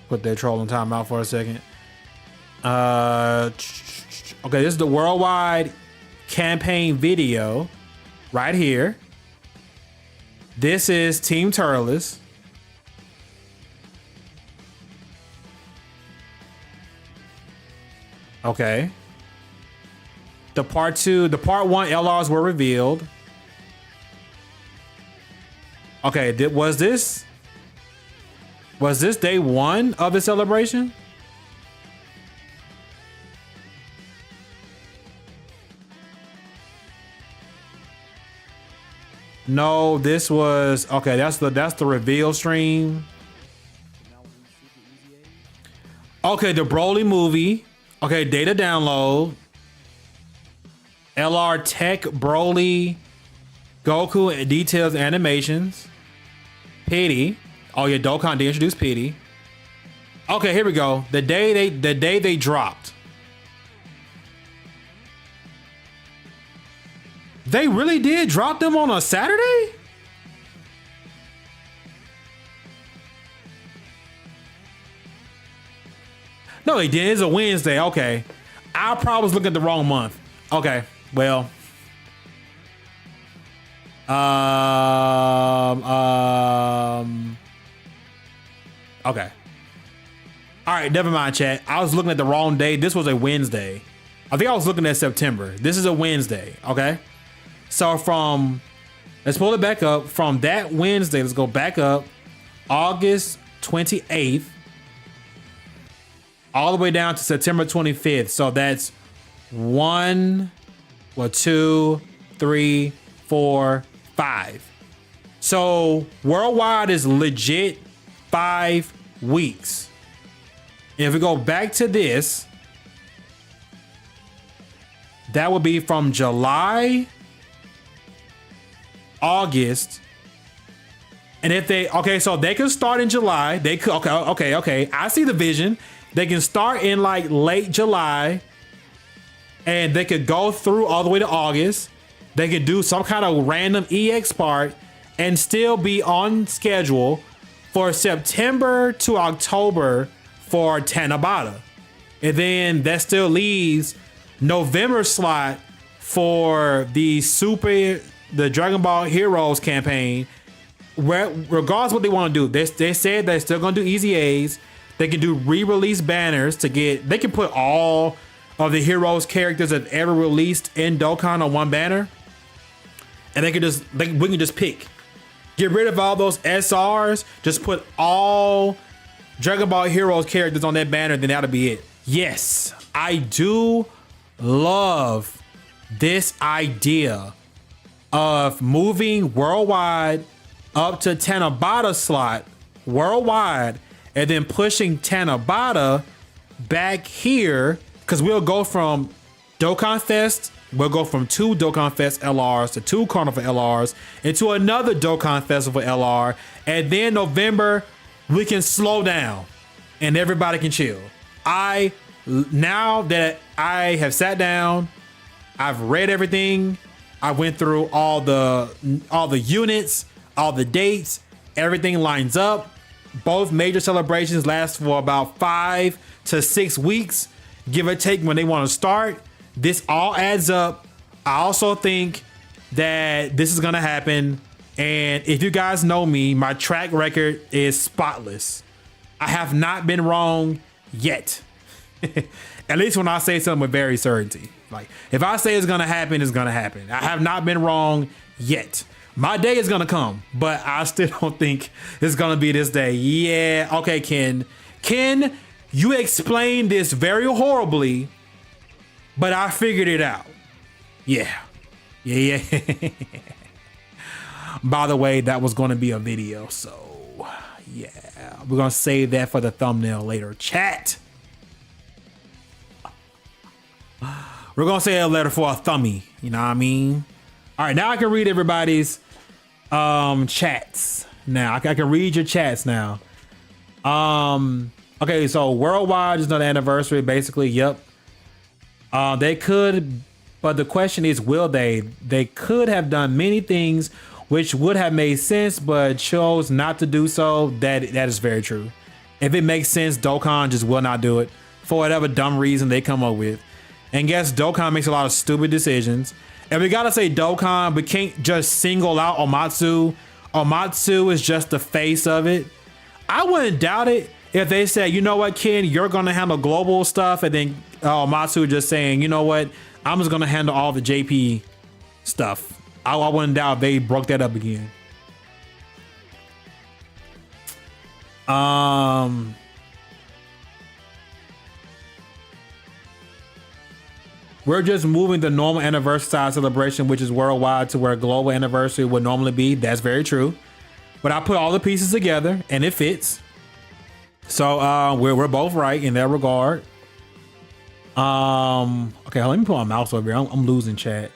Put that troll in timeout for a second. Okay, this is the worldwide campaign video right here. This is Team Turles. Okay. The part 1 LRs were revealed. Okay, was this day 1 of the celebration? No, this was okay. That's the reveal stream. Okay, the Broly movie. Okay, data download. LR Tech Broly Goku and details animations. Pity. Oh yeah, Dokkan did introduce Pity. Okay, here we go. The day they dropped. They really did drop them on a Saturday? No, they did. It's a Wednesday. Okay. I probably was looking at the wrong month. Okay. Well. Okay. All right, never mind, chat. I was looking at the wrong day. This was a Wednesday. I think I was looking at September. This is a Wednesday, okay? So let's pull it back up. From that Wednesday, let's go back up. August 28th. All the way down to September 25th. So that's 1, 2, 3, 4, 5. So worldwide is legit 5 weeks. If we go back to this, that would be from July, August, and if they so they can start in July. They could okay. I see the vision. They can start in like late July, and they could go through all the way to August, they could do some kind of random EX part and still be on schedule for September to October for Tanabata. And then that still leaves November slot for the Dragon Ball Heroes campaign. Regardless of what they want to do, they said they're still going to do Easy A's. They can do re-release banners they can put all of the Heroes characters that ever released in Dokkan on one banner. And we can just pick. Get rid of all those SRs. Just put all Dragon Ball Heroes characters on that banner, then that'll be it. Yes, I do love this idea of moving worldwide up to Tanabata slot worldwide and then pushing Tanabata back here, because we'll go from Dokkan Fest, we'll go from 2 Dokkan Fest LRs to 2 Carnival LRs into another Dokkan Festival LR, and then November we can slow down and everybody can chill. Now that I have sat down, I've read everything, I went through all the units, all the dates, everything lines up. Both major celebrations last for about 5 to 6 weeks, give or take, when they want to start. This all adds up. I also think that this is going to happen. And if you guys know me, my track record is spotless. I have not been wrong yet. At least when I say something with very certainty. Like, if I say it's going to happen, it's going to happen. I have not been wrong yet. My day is going to come, but I still don't think it's going to be this day. Yeah. Okay, Ken. Ken, you explained this very horribly, but I figured it out. Yeah. Yeah. By the way, that was going to be a video. So, yeah. We're going to save that for the thumbnail later. Chat. We're going to say a letter for a thumbie. You know what I mean? All right, now I can read everybody's chats. Now I can read your chats now. Okay, so worldwide is another anniversary, basically. Yep. They could, but the question is, will they? They could have done many things which would have made sense, but chose not to do so. That is very true. If it makes sense, Dokkan just will not do it for whatever dumb reason they come up with. And guess Dokkan makes a lot of stupid decisions. And we gotta say Dokkan, we can't just single out Omatsu. Omatsu is just the face of it. I wouldn't doubt it if they said, you know what, Ken, you're gonna handle global stuff, and then Omatsu just saying, you know what, I'm just gonna handle all the JP stuff. I wouldn't doubt if they broke that up again. We're just moving the normal anniversary size celebration, which is worldwide, to where a global anniversary would normally be. That's very true. But I put all the pieces together and it fits. So we're both right in that regard. Okay, let me put my mouse over here. I'm losing chat.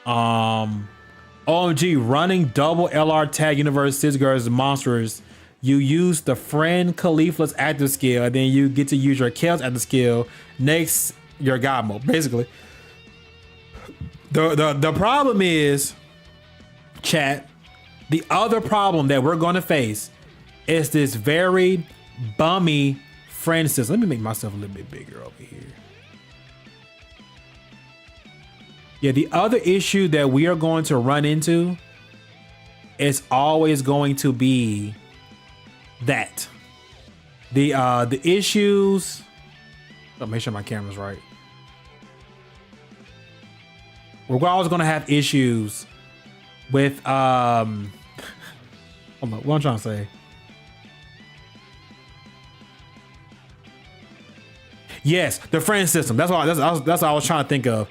OMG, running double LR tag universe Cisgirls monsters. You use the friend Khalifa's active skill, and then you get to use your Kale's active skill next your god mode. Basically, the problem is, chat, the other problem that we're going to face is this very bummy friend system. Let me make myself a little bit bigger over here. Yeah, the other issue that we are going to run into is always going to be that the issues. I'll make sure my camera's right. We're always going to have issues with hold on, what I'm trying to say. Yes, the friend system. That's what I was trying to think of.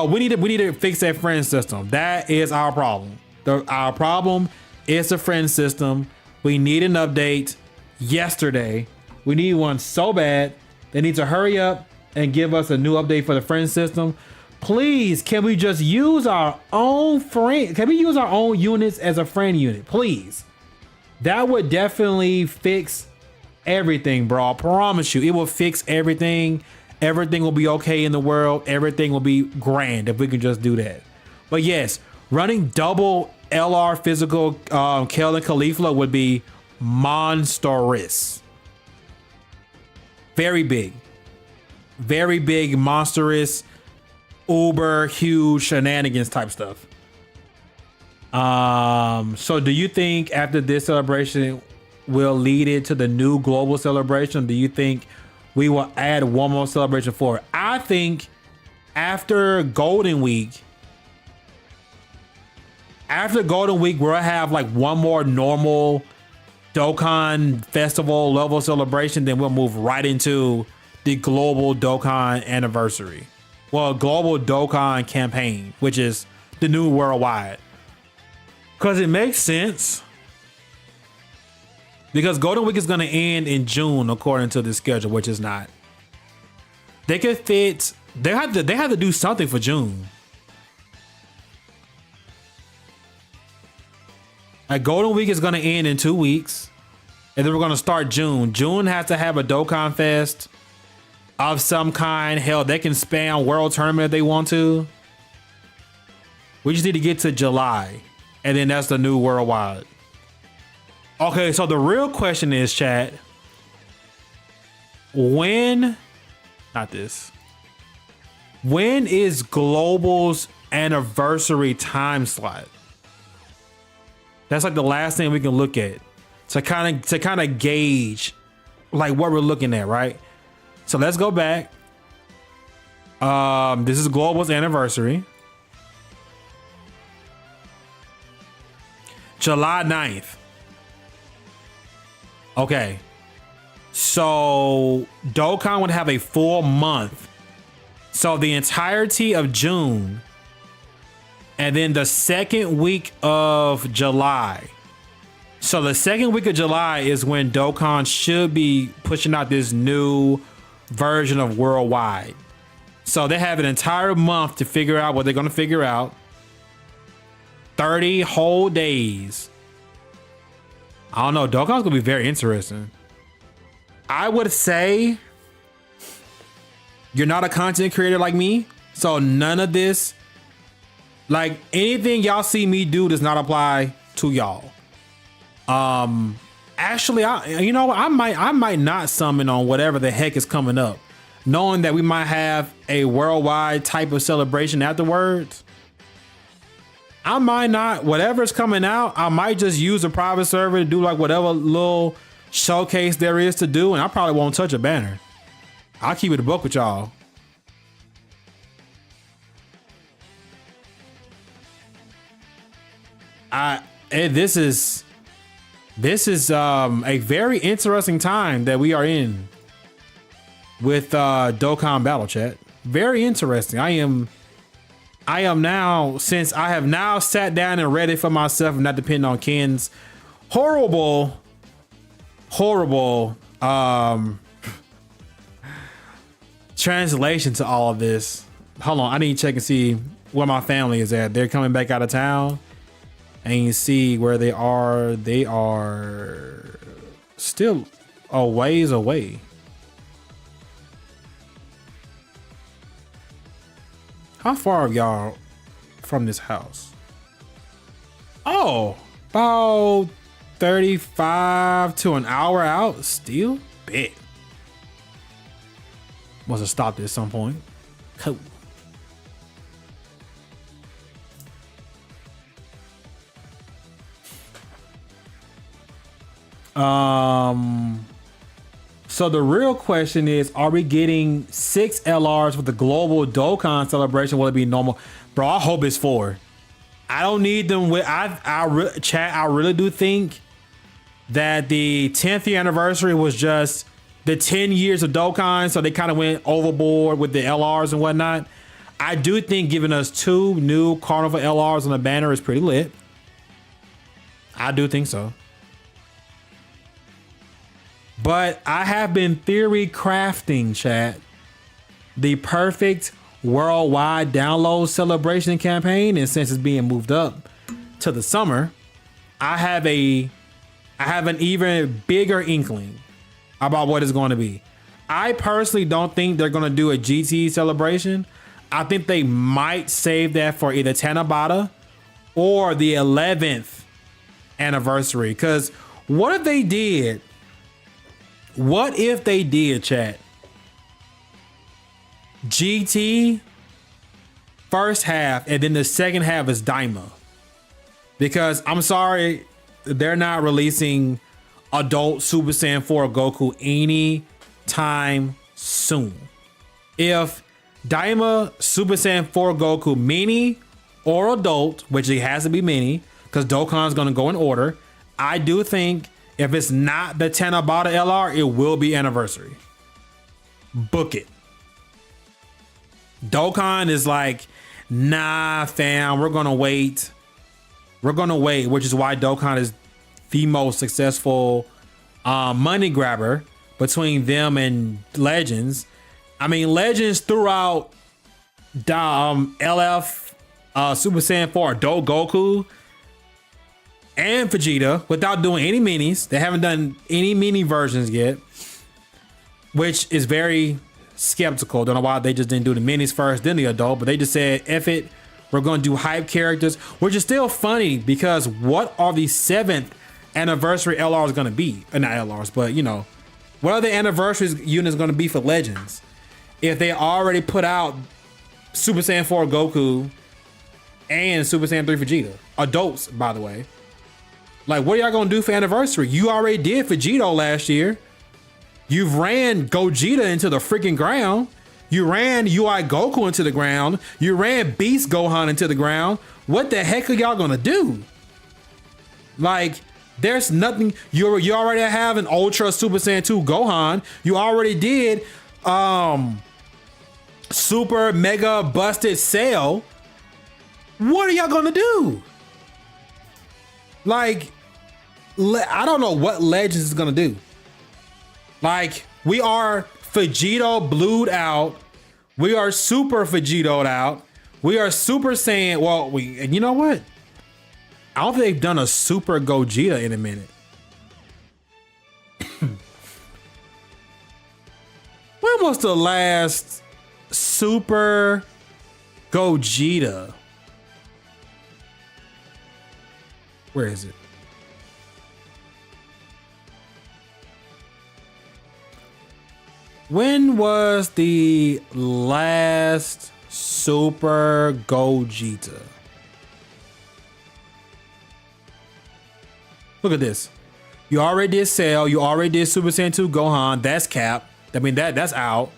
We need to fix that friend system. That is our problem. Our problem is the friend system. We need an update yesterday. We need one so bad. They need to hurry up and give us a new update for the friend system. Please, can we just use our own friend? Can we use our own units as a friend unit? Please. That would definitely fix everything, bro. I promise you, it will fix everything. everything will be okay in the world. Everything will be grand if we can just do that. But yes, running double LR physical Kel and Caulifla would be monstrous. Very big, monstrous, uber huge shenanigans type stuff. So do you think after this celebration will lead it to the new global celebration? Do you think we will add one more celebration for it? I think after Golden Week, we'll have like one more normal Dokkan festival level celebration. Then we'll move right into the global Dokkan anniversary. Well, global Dokkan campaign, which is the new worldwide. Because it makes sense. Because Golden Week is going to end in June according to the schedule, which is not. They could fit. They have to do something for June. Like Golden Week is going to end in 2 weeks, and then we're going to start June. June has to have a Dokkan Fest of some kind. Hell, they can spam World Tournament if they want to. We just need to get to July, and then that's the new worldwide. Okay, so the real question is, chat, when is Global's anniversary time slot? That's like the last thing we can look at to kind of gauge like what we're looking at, right? So let's go back. This is Global's anniversary. July 9th. Okay. So Dokkan would have a full month. So the entirety of June and then the second week of July. So the second week of July is when Dokkan should be pushing out this new version of Worldwide. So they have an entire month to figure out what they're going to figure out. 30 whole days. I don't know. Dokkan's going to be very interesting. I would say you're not a content creator like me. So none of this, like anything y'all see me do does not apply to y'all. Actually, I might not summon on whatever the heck is coming up, knowing that we might have a worldwide type of celebration afterwards. I might not, whatever's coming out, I might just use a private server to do like whatever little showcase there is to do, and I probably won't touch a banner. I'll keep it a buck with y'all. This is a very interesting time that we are in with Dokkan Battle, chat. Very interesting. I am now, since I have now sat down and read it for myself and not depending on Ken's horrible translation to all of this. Hold on, I need to check and see where my family is at. They're coming back out of town. And you see where they are. They are still a ways away. How far are y'all from this house? Oh, about 35 to an hour out. Still bit. Must have stopped at some point. Cool. So the real question is, are we getting 6 LRs with the global Dokkan celebration? Will it be normal? Bro, I hope it's 4. I don't need them with, chat, I really do think that the 10th year anniversary was just the 10 years of Dokkan. So they kind of went overboard with the LRs and whatnot. I do think giving us 2 new Carnival LRs on the banner is pretty lit. I do think so. But I have been theory crafting, chat, the perfect worldwide download celebration campaign. And since it's being moved up to the summer, I have an even bigger inkling about what it's going to be. I personally don't think they're gonna do a GT celebration. I think they might save that for either Tanabata or the 11th anniversary. Because what if they did? What if they did, chat? GT first half, and then the second half is Daima. Because I'm sorry, they're not releasing adult Super Saiyan 4 Goku any time soon. If Daima Super Saiyan 4 Goku mini or adult, which it has to be mini, because Dokkan's gonna go in order, I do think if it's not the Tanabata LR, it will be anniversary. Book it. Dokkan is like, nah, fam, we're gonna wait. We're gonna wait, which is why Dokkan is the most successful money grabber between them and Legends. I mean, Legends threw out LF Super Saiyan 4 adult Goku and Vegeta without doing any minis. They haven't done any mini versions yet, which is very skeptical. Don't know why they just didn't do the minis first, then the adult, but they just said, F it, we're going to do hype characters, which is still funny because what are the 7th anniversary LRs going to be? Not LRs, but you know, what are the anniversary units going to be for Legends? If they already put out Super Saiyan 4 Goku and Super Saiyan 3 Vegeta, adults, by the way. Like, what are y'all gonna do for anniversary? You already did Vegito last year. You've ran Gogeta into the freaking ground. You ran UI Goku into the ground. You ran Beast Gohan into the ground. What the heck are y'all gonna do? Like, there's nothing. You already have an Ultra Super Saiyan 2 Gohan. You already did Super Mega Busted Cell. What are y'all gonna do? Like, I don't know what Legends is gonna do. Like, we are Vegito blued out. We are Super Vegito'd out. We are Super Saiyan. Well, and you know what? I don't think they've done a Super Gogeta in a minute. When was the last Super Gogeta? Where is it? When was the last Super Gogeta? Look at this. You already did Cell. You already did Super Saiyan 2 Gohan. That's Cap. I mean, that's out.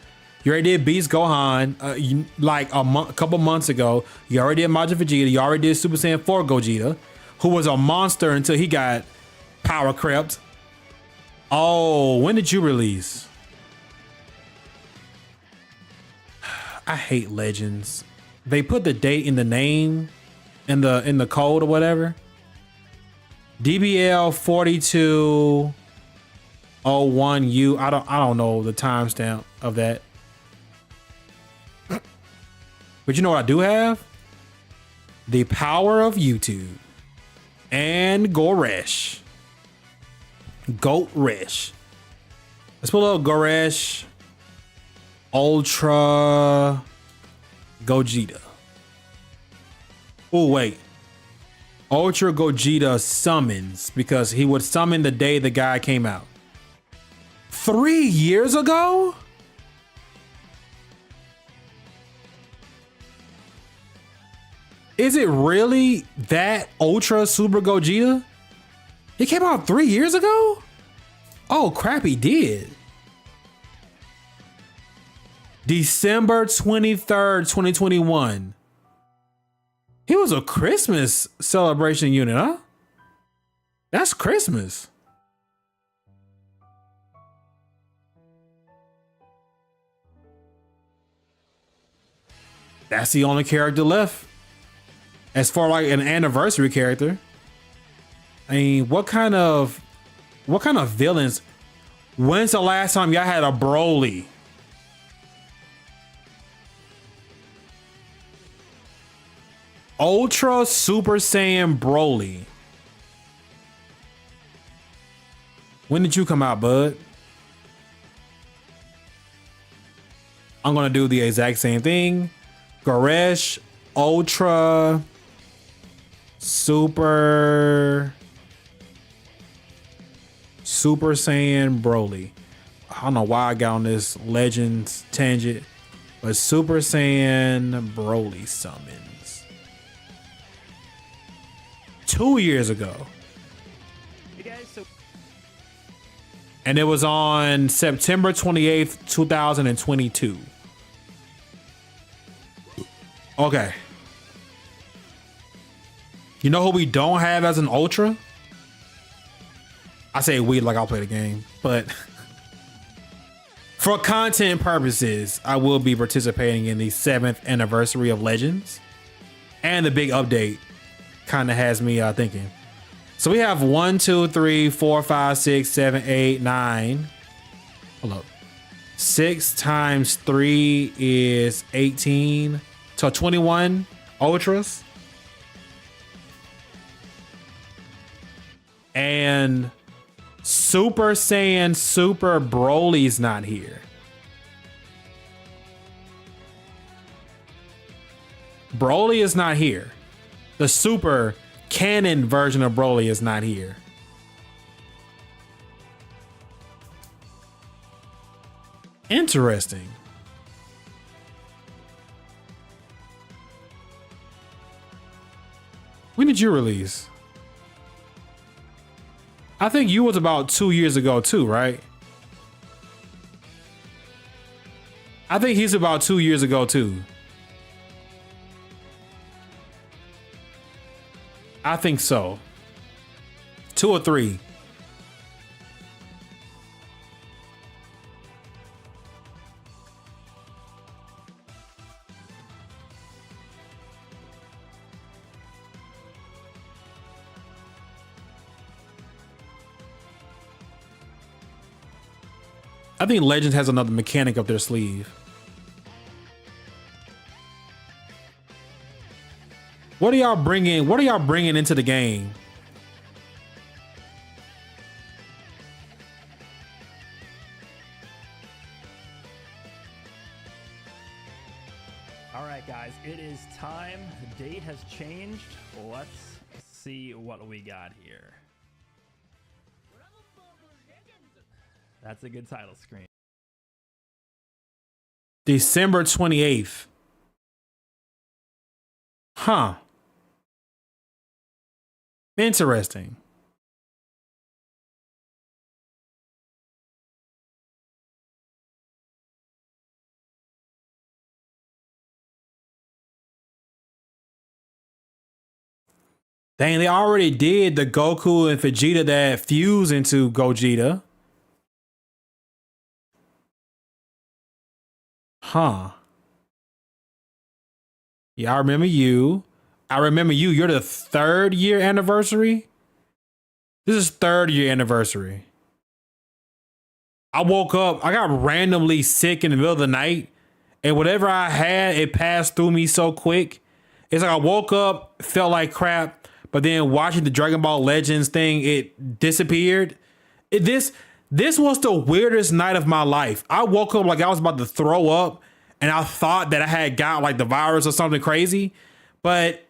You already did Beast Gohan like a couple months ago. You already did Majin Vegeta. You already did Super Saiyan 4 Gogeta, who was a monster until he got power crept. Oh, when did you release? I hate Legends. They put the date in the name, in the code or whatever. DBL 4201U. I don't know the timestamp of that. But you know what I do have? The power of YouTube and Goresh. Goat Resh. Let's put a little Goresh Ultra Gogeta. Oh, wait. Ultra Gogeta summons because he would summon the day the guy came out. 3 years ago? Is it really that Ultra Super Gogeta? It came out 3 years ago? Oh crap, he did. December 23rd, 2021. He was a Christmas celebration unit, huh? That's Christmas. That's the only character left. As far like an anniversary character. I mean, what kind of villains? When's the last time y'all had a Broly? Ultra Super Saiyan Broly. When did you come out, bud? I'm gonna do the exact same thing. Goresh, Ultra, Super Saiyan Broly. I don't know why I got on this Legends tangent, but Super Saiyan Broly summons 2 years ago. Hey guys, so And it was on September 28th, 2022. Okay. You know who we don't have as an Ultra? I say we like I'll play the game, but for content purposes, I will be participating in the 7th anniversary of Legends. And the big update kind of has me thinking. So we have 1, 2, 3, 4, 5, 6, 7, 8, 9. Hold up. 6 times 3 is 18. So 21 Ultras. And Super Saiyan Super Broly's not here. Broly is not here. The Super canon version of Broly is not here. Interesting. When did you release? I think you was about 2 years ago too, right? I think he's about 2 years ago too. I think so. 2 or 3. I think Legends has another mechanic up their sleeve. What are y'all bringing? What are y'all bringing into the game? all right, guys, it is time. The date has changed. Let's see what we got here. That's a good title screen. December 28th. Huh. Interesting. Dang, they already did the Goku and Vegeta that fuse into Gogeta. Huh. Yeah, I remember you. I remember you. You're the 3rd year anniversary. This is 3rd year anniversary. I woke up. I got randomly sick in the middle of the night, and whatever I had, it passed through me so quick. It's like I woke up, felt like crap, but then watching the Dragon Ball Legends thing, it disappeared. This was the weirdest night of my life. I woke up like I was about to throw up, and I thought that I had got like the virus or something crazy, but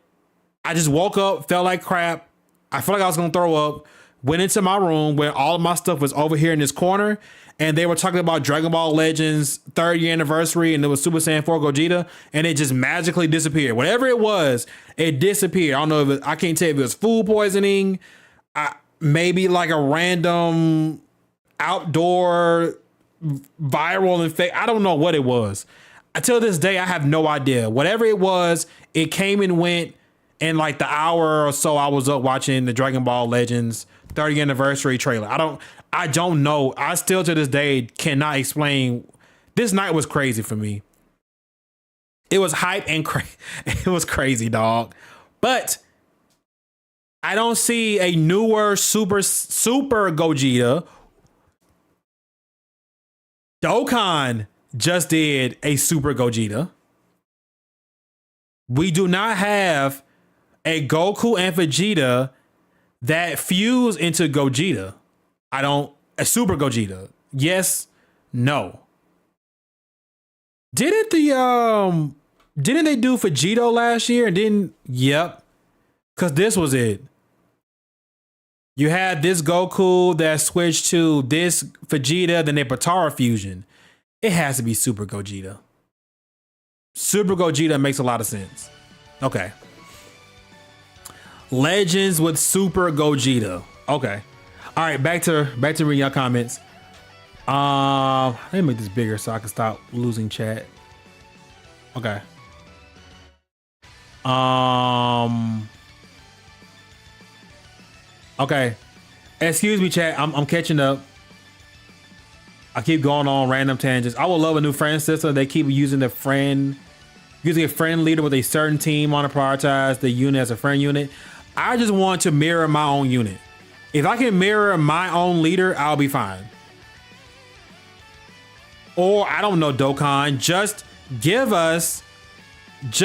I just woke up, felt like crap. I felt like I was gonna throw up. Went into my room where all of my stuff was over here in this corner, and they were talking about Dragon Ball Legends 3rd year anniversary, and it was Super Saiyan 4 Gogeta, and it just magically disappeared. Whatever it was, it disappeared. I don't know if I can't tell if it was food poisoning, maybe like a random outdoor viral infection. I don't know what it was. Until this day, I have no idea. Whatever it was, it came and went in like the hour or so I was up watching the Dragon Ball Legends 30th anniversary trailer. I don't know. I still to this day cannot explain. This night was crazy for me. It was hype and it was crazy, dog. But I don't see a newer super Gogeta. Dokkan just did a Super Gogeta. We do not have a Goku and Vegeta that fuse into Gogeta. A Super Gogeta. Yes, no. Didn't they do Vegito last year and didn't? Yep. Cause this was it. You had this Goku that switched to this Vegeta, then they Batara fusion. It has to be Super Gogeta. Super Gogeta makes a lot of sense. Okay. Legends with Super Gogeta. Okay. All right, back to reading your comments. Let me make this bigger so I can stop losing chat. Okay. Okay. Excuse me, chat. I'm catching up. I keep going on random tangents. I would love a new friend system. They keep using a friend leader with a certain team on to prioritize the unit as a friend unit. I just want to mirror my own unit. If I can mirror my own leader, I'll be fine. Or I don't know, Dokkan, just give us like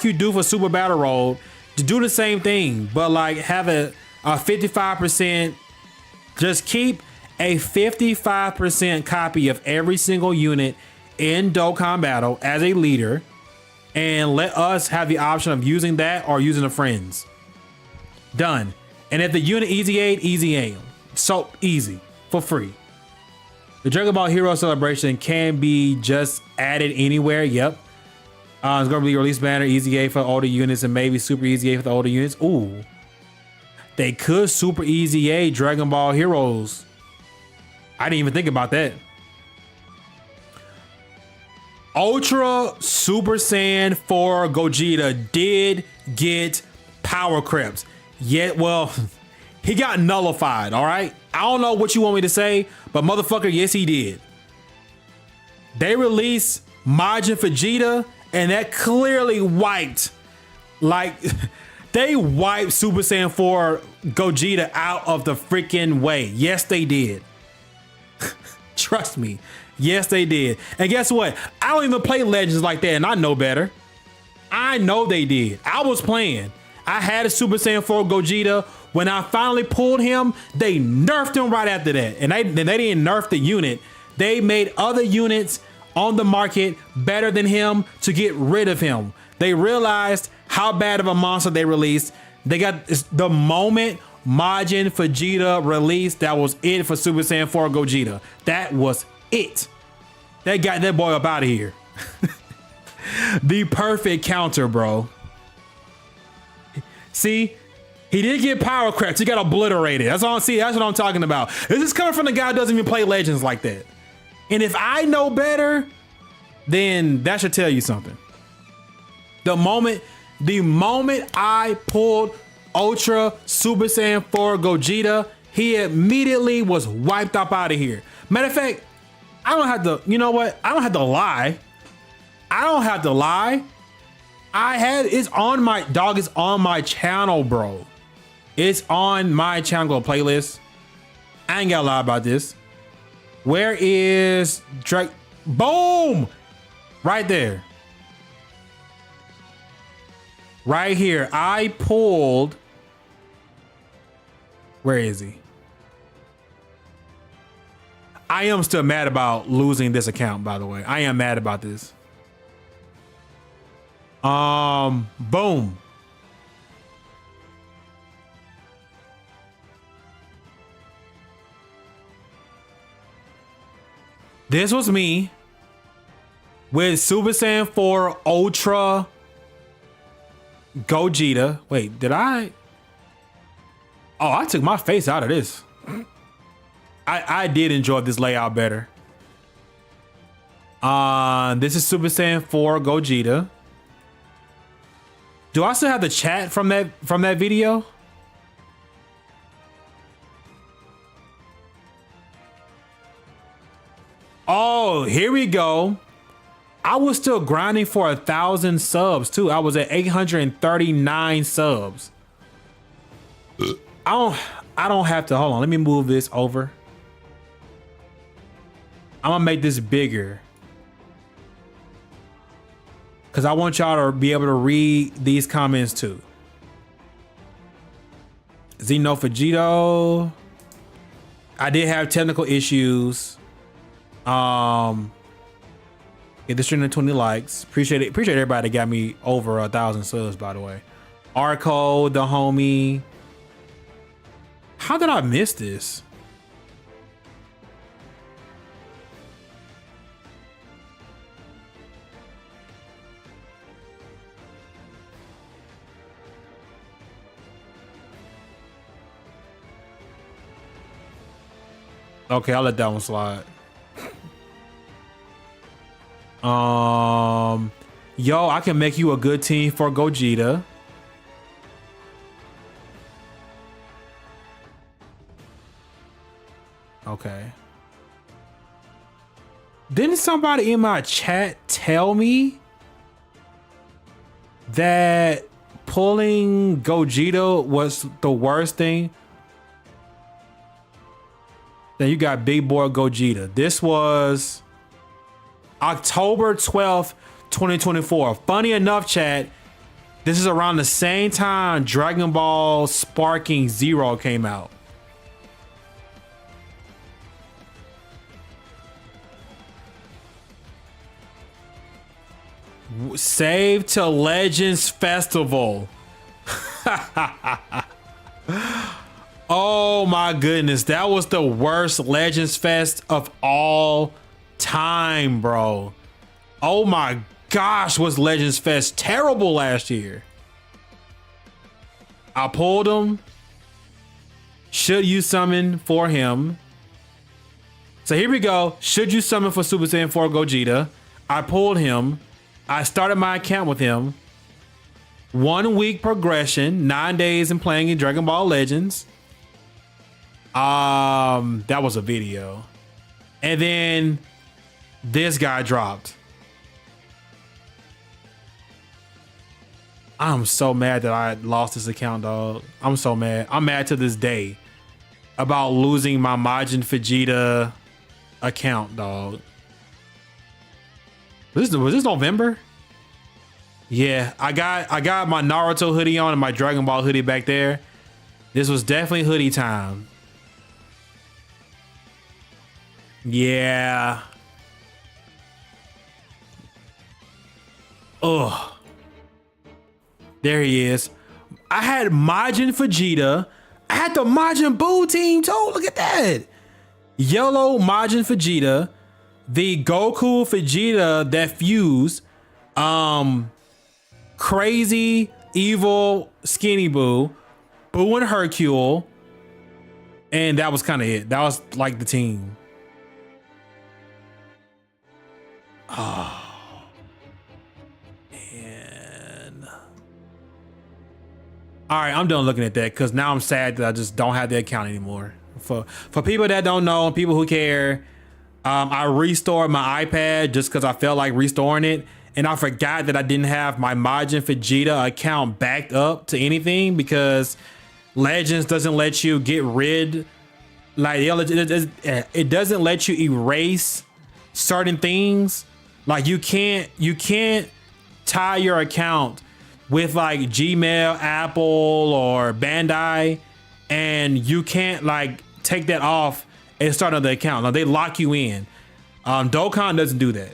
you do for Super Battle Road, to do the same thing, but like have a 55%. Just keep a 55% copy of every single unit in Dokkan Battle as a leader, and let us have the option of using that or using the friends. Done. And if the unit easy aid, so easy for free. The Dragon Ball Hero Celebration can be just added anywhere. Yep. It's going to be release banner, easy aid for older units, and maybe super easy aid for the older units. Ooh. They could super easy aid Dragon Ball Heroes. I didn't even think about that. Ultra Super Saiyan 4 Gogeta did get power creeps. Yet, well, he got nullified, all right? I don't know what you want me to say, but motherfucker, yes, he did. They released Majin Vegeta, and that clearly wiped, like, they wiped Super Saiyan 4 Gogeta out of the freaking way. Yes, they did. Trust me. Yes, they did. And guess what? I don't even play Legends like that, and I know better. I know they did. I was playing. I had a Super Saiyan 4 Gogeta. When I finally pulled him, they nerfed him right after that. And they didn't nerf the unit. They made other units on the market better than him to get rid of him. They realized how bad of a monster they released. They got the moment Majin Vegeta released, that was it for Super Saiyan 4 Gogeta. That was it. They got that boy up out of here. The perfect counter, bro. See, he did get power crept. He got obliterated. That's all. See, that's what I'm talking about. This is coming from the guy who doesn't even play Legends like that. And if I know better, then that should tell you something. The moment I pulled Ultra Super Saiyan 4 Gogeta, he immediately was wiped up out of here. Matter of fact, I don't have to, you know what? I don't have to lie. It's on my dog, it's on my channel, bro. It's on my channel playlist. I ain't gotta lie about this. Where is Drake? Boom! Right there. Right here. I pulled. Where is he? I am still mad about losing this account, by the way. I am mad about this. Boom. This was me with Super Saiyan 4 Ultra Gogeta. Wait, did I? Oh, I took my face out of this. I did enjoy this layout better. This is Super Saiyan 4 Gogeta. Do I still have the chat from that video? Oh, here we go. I was still grinding for 1,000 subs too. I was at 839 subs. I don't have to, hold on. Let me move this over. I'm gonna make this bigger, because I want y'all to be able to read these comments too. Xeno Vegito. I did have technical issues. Get this stream to 20 likes. Appreciate it. Appreciate everybody that got me over 1,000 subs, by the way. Arco, the homie. How did I miss this? Okay, I'll let that one slide. Yo, I can make you a good team for Gogeta. Okay. Didn't somebody in my chat tell me that pulling Gogeta was the worst thing? Then you got Big Boy Gogeta. This was October 12th, 2024. Funny enough, chat, this is around the same time Dragon Ball Sparking Zero came out. Save to Legends Festival. Oh my goodness, that was the worst Legends Fest of all time, bro. Oh my gosh, was Legends Fest terrible last year. I pulled him. Should you summon for him? So here we go. Should you summon for Super Saiyan 4 Gogeta? I pulled him. I started my account with him. 1 week progression, 9 days in playing in Dragon Ball Legends. That was a video. And then this guy dropped. I'm so mad that I lost this account, dog. I'm so mad. I'm mad to this day about losing my Majin Vegeta account, dog. Was this November? Yeah, I got my Naruto hoodie on and my Dragon Ball hoodie back there. This was definitely hoodie time. Yeah. Ugh. There he is. I had Majin Vegeta. I had the Majin Buu team too. Look at that. Yellow Majin Vegeta. The Goku Vegeta that fused. Crazy, evil, skinny Buu. Buu and Hercule. And that was kind of it. That was like the team. Oh. Man. All right, I'm done looking at that because now I'm sad that I just don't have the account anymore. For people that don't know, people who care, I restored my iPad just because I felt like restoring it. And I forgot that I didn't have my Majin Vegeta account backed up to anything because Legends doesn't let you get rid, like it doesn't let you erase certain things. Like you can't tie your account with like Gmail, Apple, or Bandai, and you can't like take that off and start another account. Now they lock you in. Dokkan doesn't do that.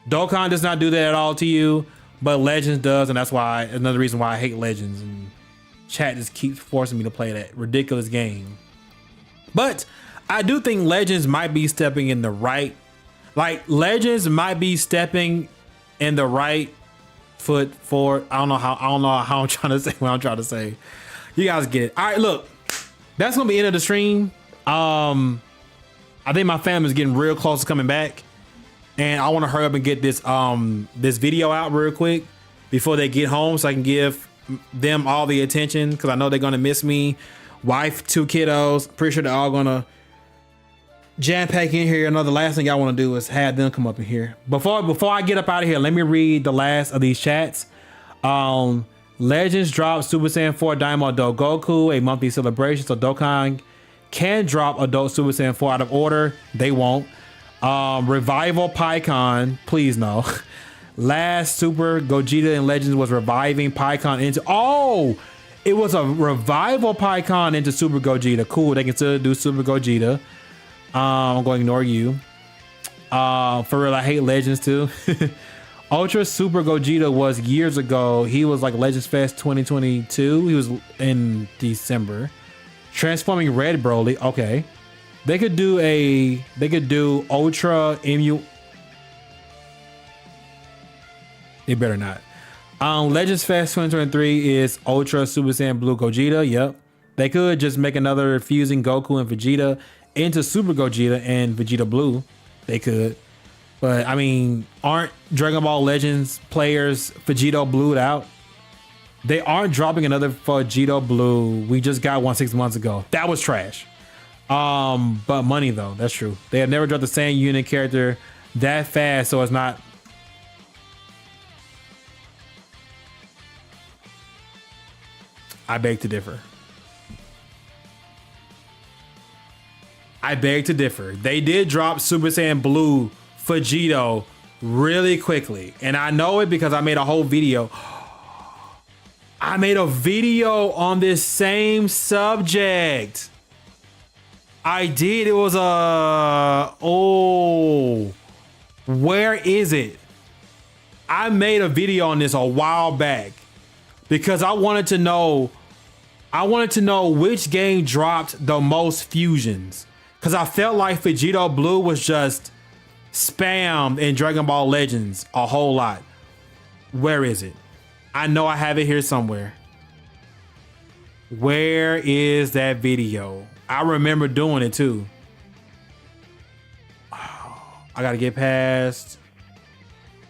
Dokkan does not do that at all to you, but Legends does, and that's why another reason why I hate Legends. And chat just keeps forcing me to play that ridiculous game. But I do think Legends might be stepping in the right, like Legends might be stepping in the right foot forward. I don't know how I'm trying to say what I'm trying to say. You guys get it. All right, look, that's gonna be the end of the stream. I think my family's getting real close to coming back. And I want to hurry up and get this this video out real quick before they get home so I can give them all the attention because I know they're gonna miss me. Wife, 2 kiddos. Pretty sure they're all gonna jam pack in here. Another last thing I want to do is have them come up in here. Before I get up out of here, let me read the last of these chats. Legends dropped Super Saiyan 4 Daimon Adult Goku, a monthly celebration, so Dokkan can drop Adult Super Saiyan 4 out of order. They won't. Revival Pikkon, please no. Last Super Gogeta in Legends was reviving Pikkon into, oh, it was a revival Pikkon into Super Gogeta. Cool, they can still do Super Gogeta. I'm going to ignore you. For real, I hate Legends too. Ultra Super Gogeta was years ago. He was like Legends Fest 2022. He was in December. Transforming Red Broly. Okay. They could do Ultra MU. They better not. Legends Fest 2023 is Ultra Super Saiyan Blue Gogeta. Yep. They could just make another fusing Goku and Vegeta into Super Gogeta and Vegeta Blue. They could. But I mean, aren't Dragon Ball Legends players Vegito Blued out? They aren't dropping another Vegito Blue. We just got one 6 months ago. That was trash. But money though, that's true. They have never dropped the same unit character that fast, so it's not. I beg to differ. I beg to differ. They did drop Super Saiyan Blue Vegito really quickly. And I know it because I made a whole video. I made a video on this same subject. I did. It was where is it? I made a video on this a while back because I wanted to know which game dropped the most fusions. Because I felt like Vegito Blue was just spammed in Dragon Ball Legends a whole lot. Where is it? I know I have it here somewhere. Where is that video? I remember doing it too. Oh, I gotta get past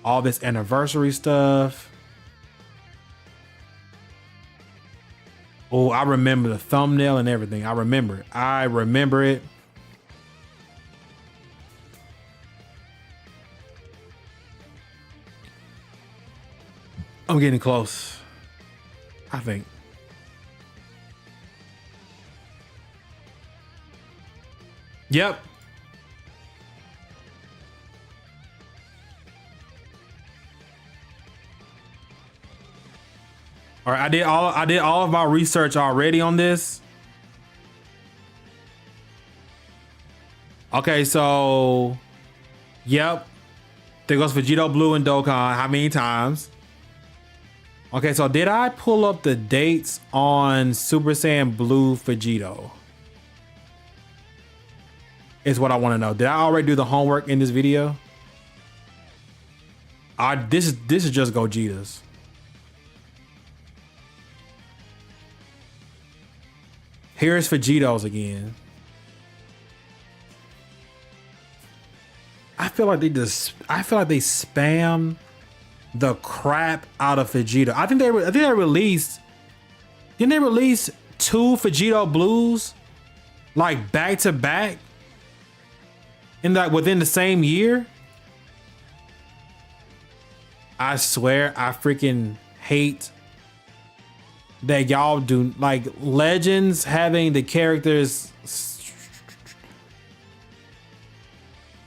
all this anniversary stuff. Oh, I remember the thumbnail and everything. I remember it. I remember it. I'm getting close, I think. Yep. All right, I did all of my research already on this. Okay, so yep. There goes Vegito Blue and Dokkan. How many times? Okay, so did I pull up the dates on Super Saiyan Blue Vegito? Is what I want to know. Did I already do the homework in this video? This is just Gogeta's. Here's Vegito's again. I feel like they spam the crap out of Vegito. I think they released. Didn't they release 2 Vegito Blues like back to back in that within the same year? I swear I freaking hate that y'all do like Legends having the characters.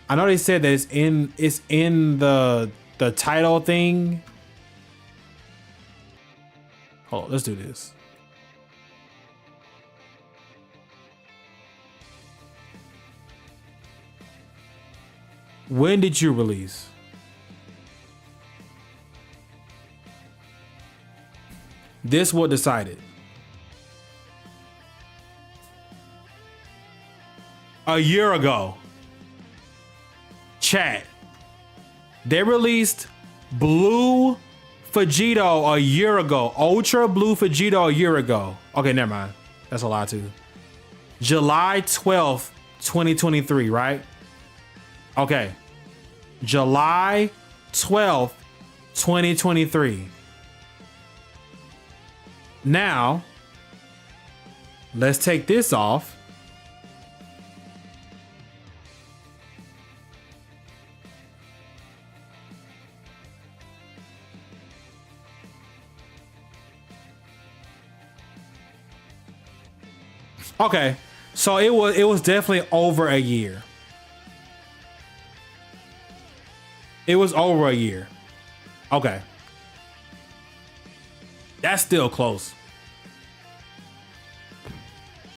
I know they said that it's in the title thing. Hold on, let's do this. When did you release? This what decided. A year ago. Chat. They released Blue Vegito a year ago. Ultra Blue Vegito a year ago. Okay, never mind. That's a lie too. July 12th, 2023, right? Okay. July 12th, 2023. Now, let's take this off. Okay, so it was definitely over a year. It was over a year. Okay. That's still close.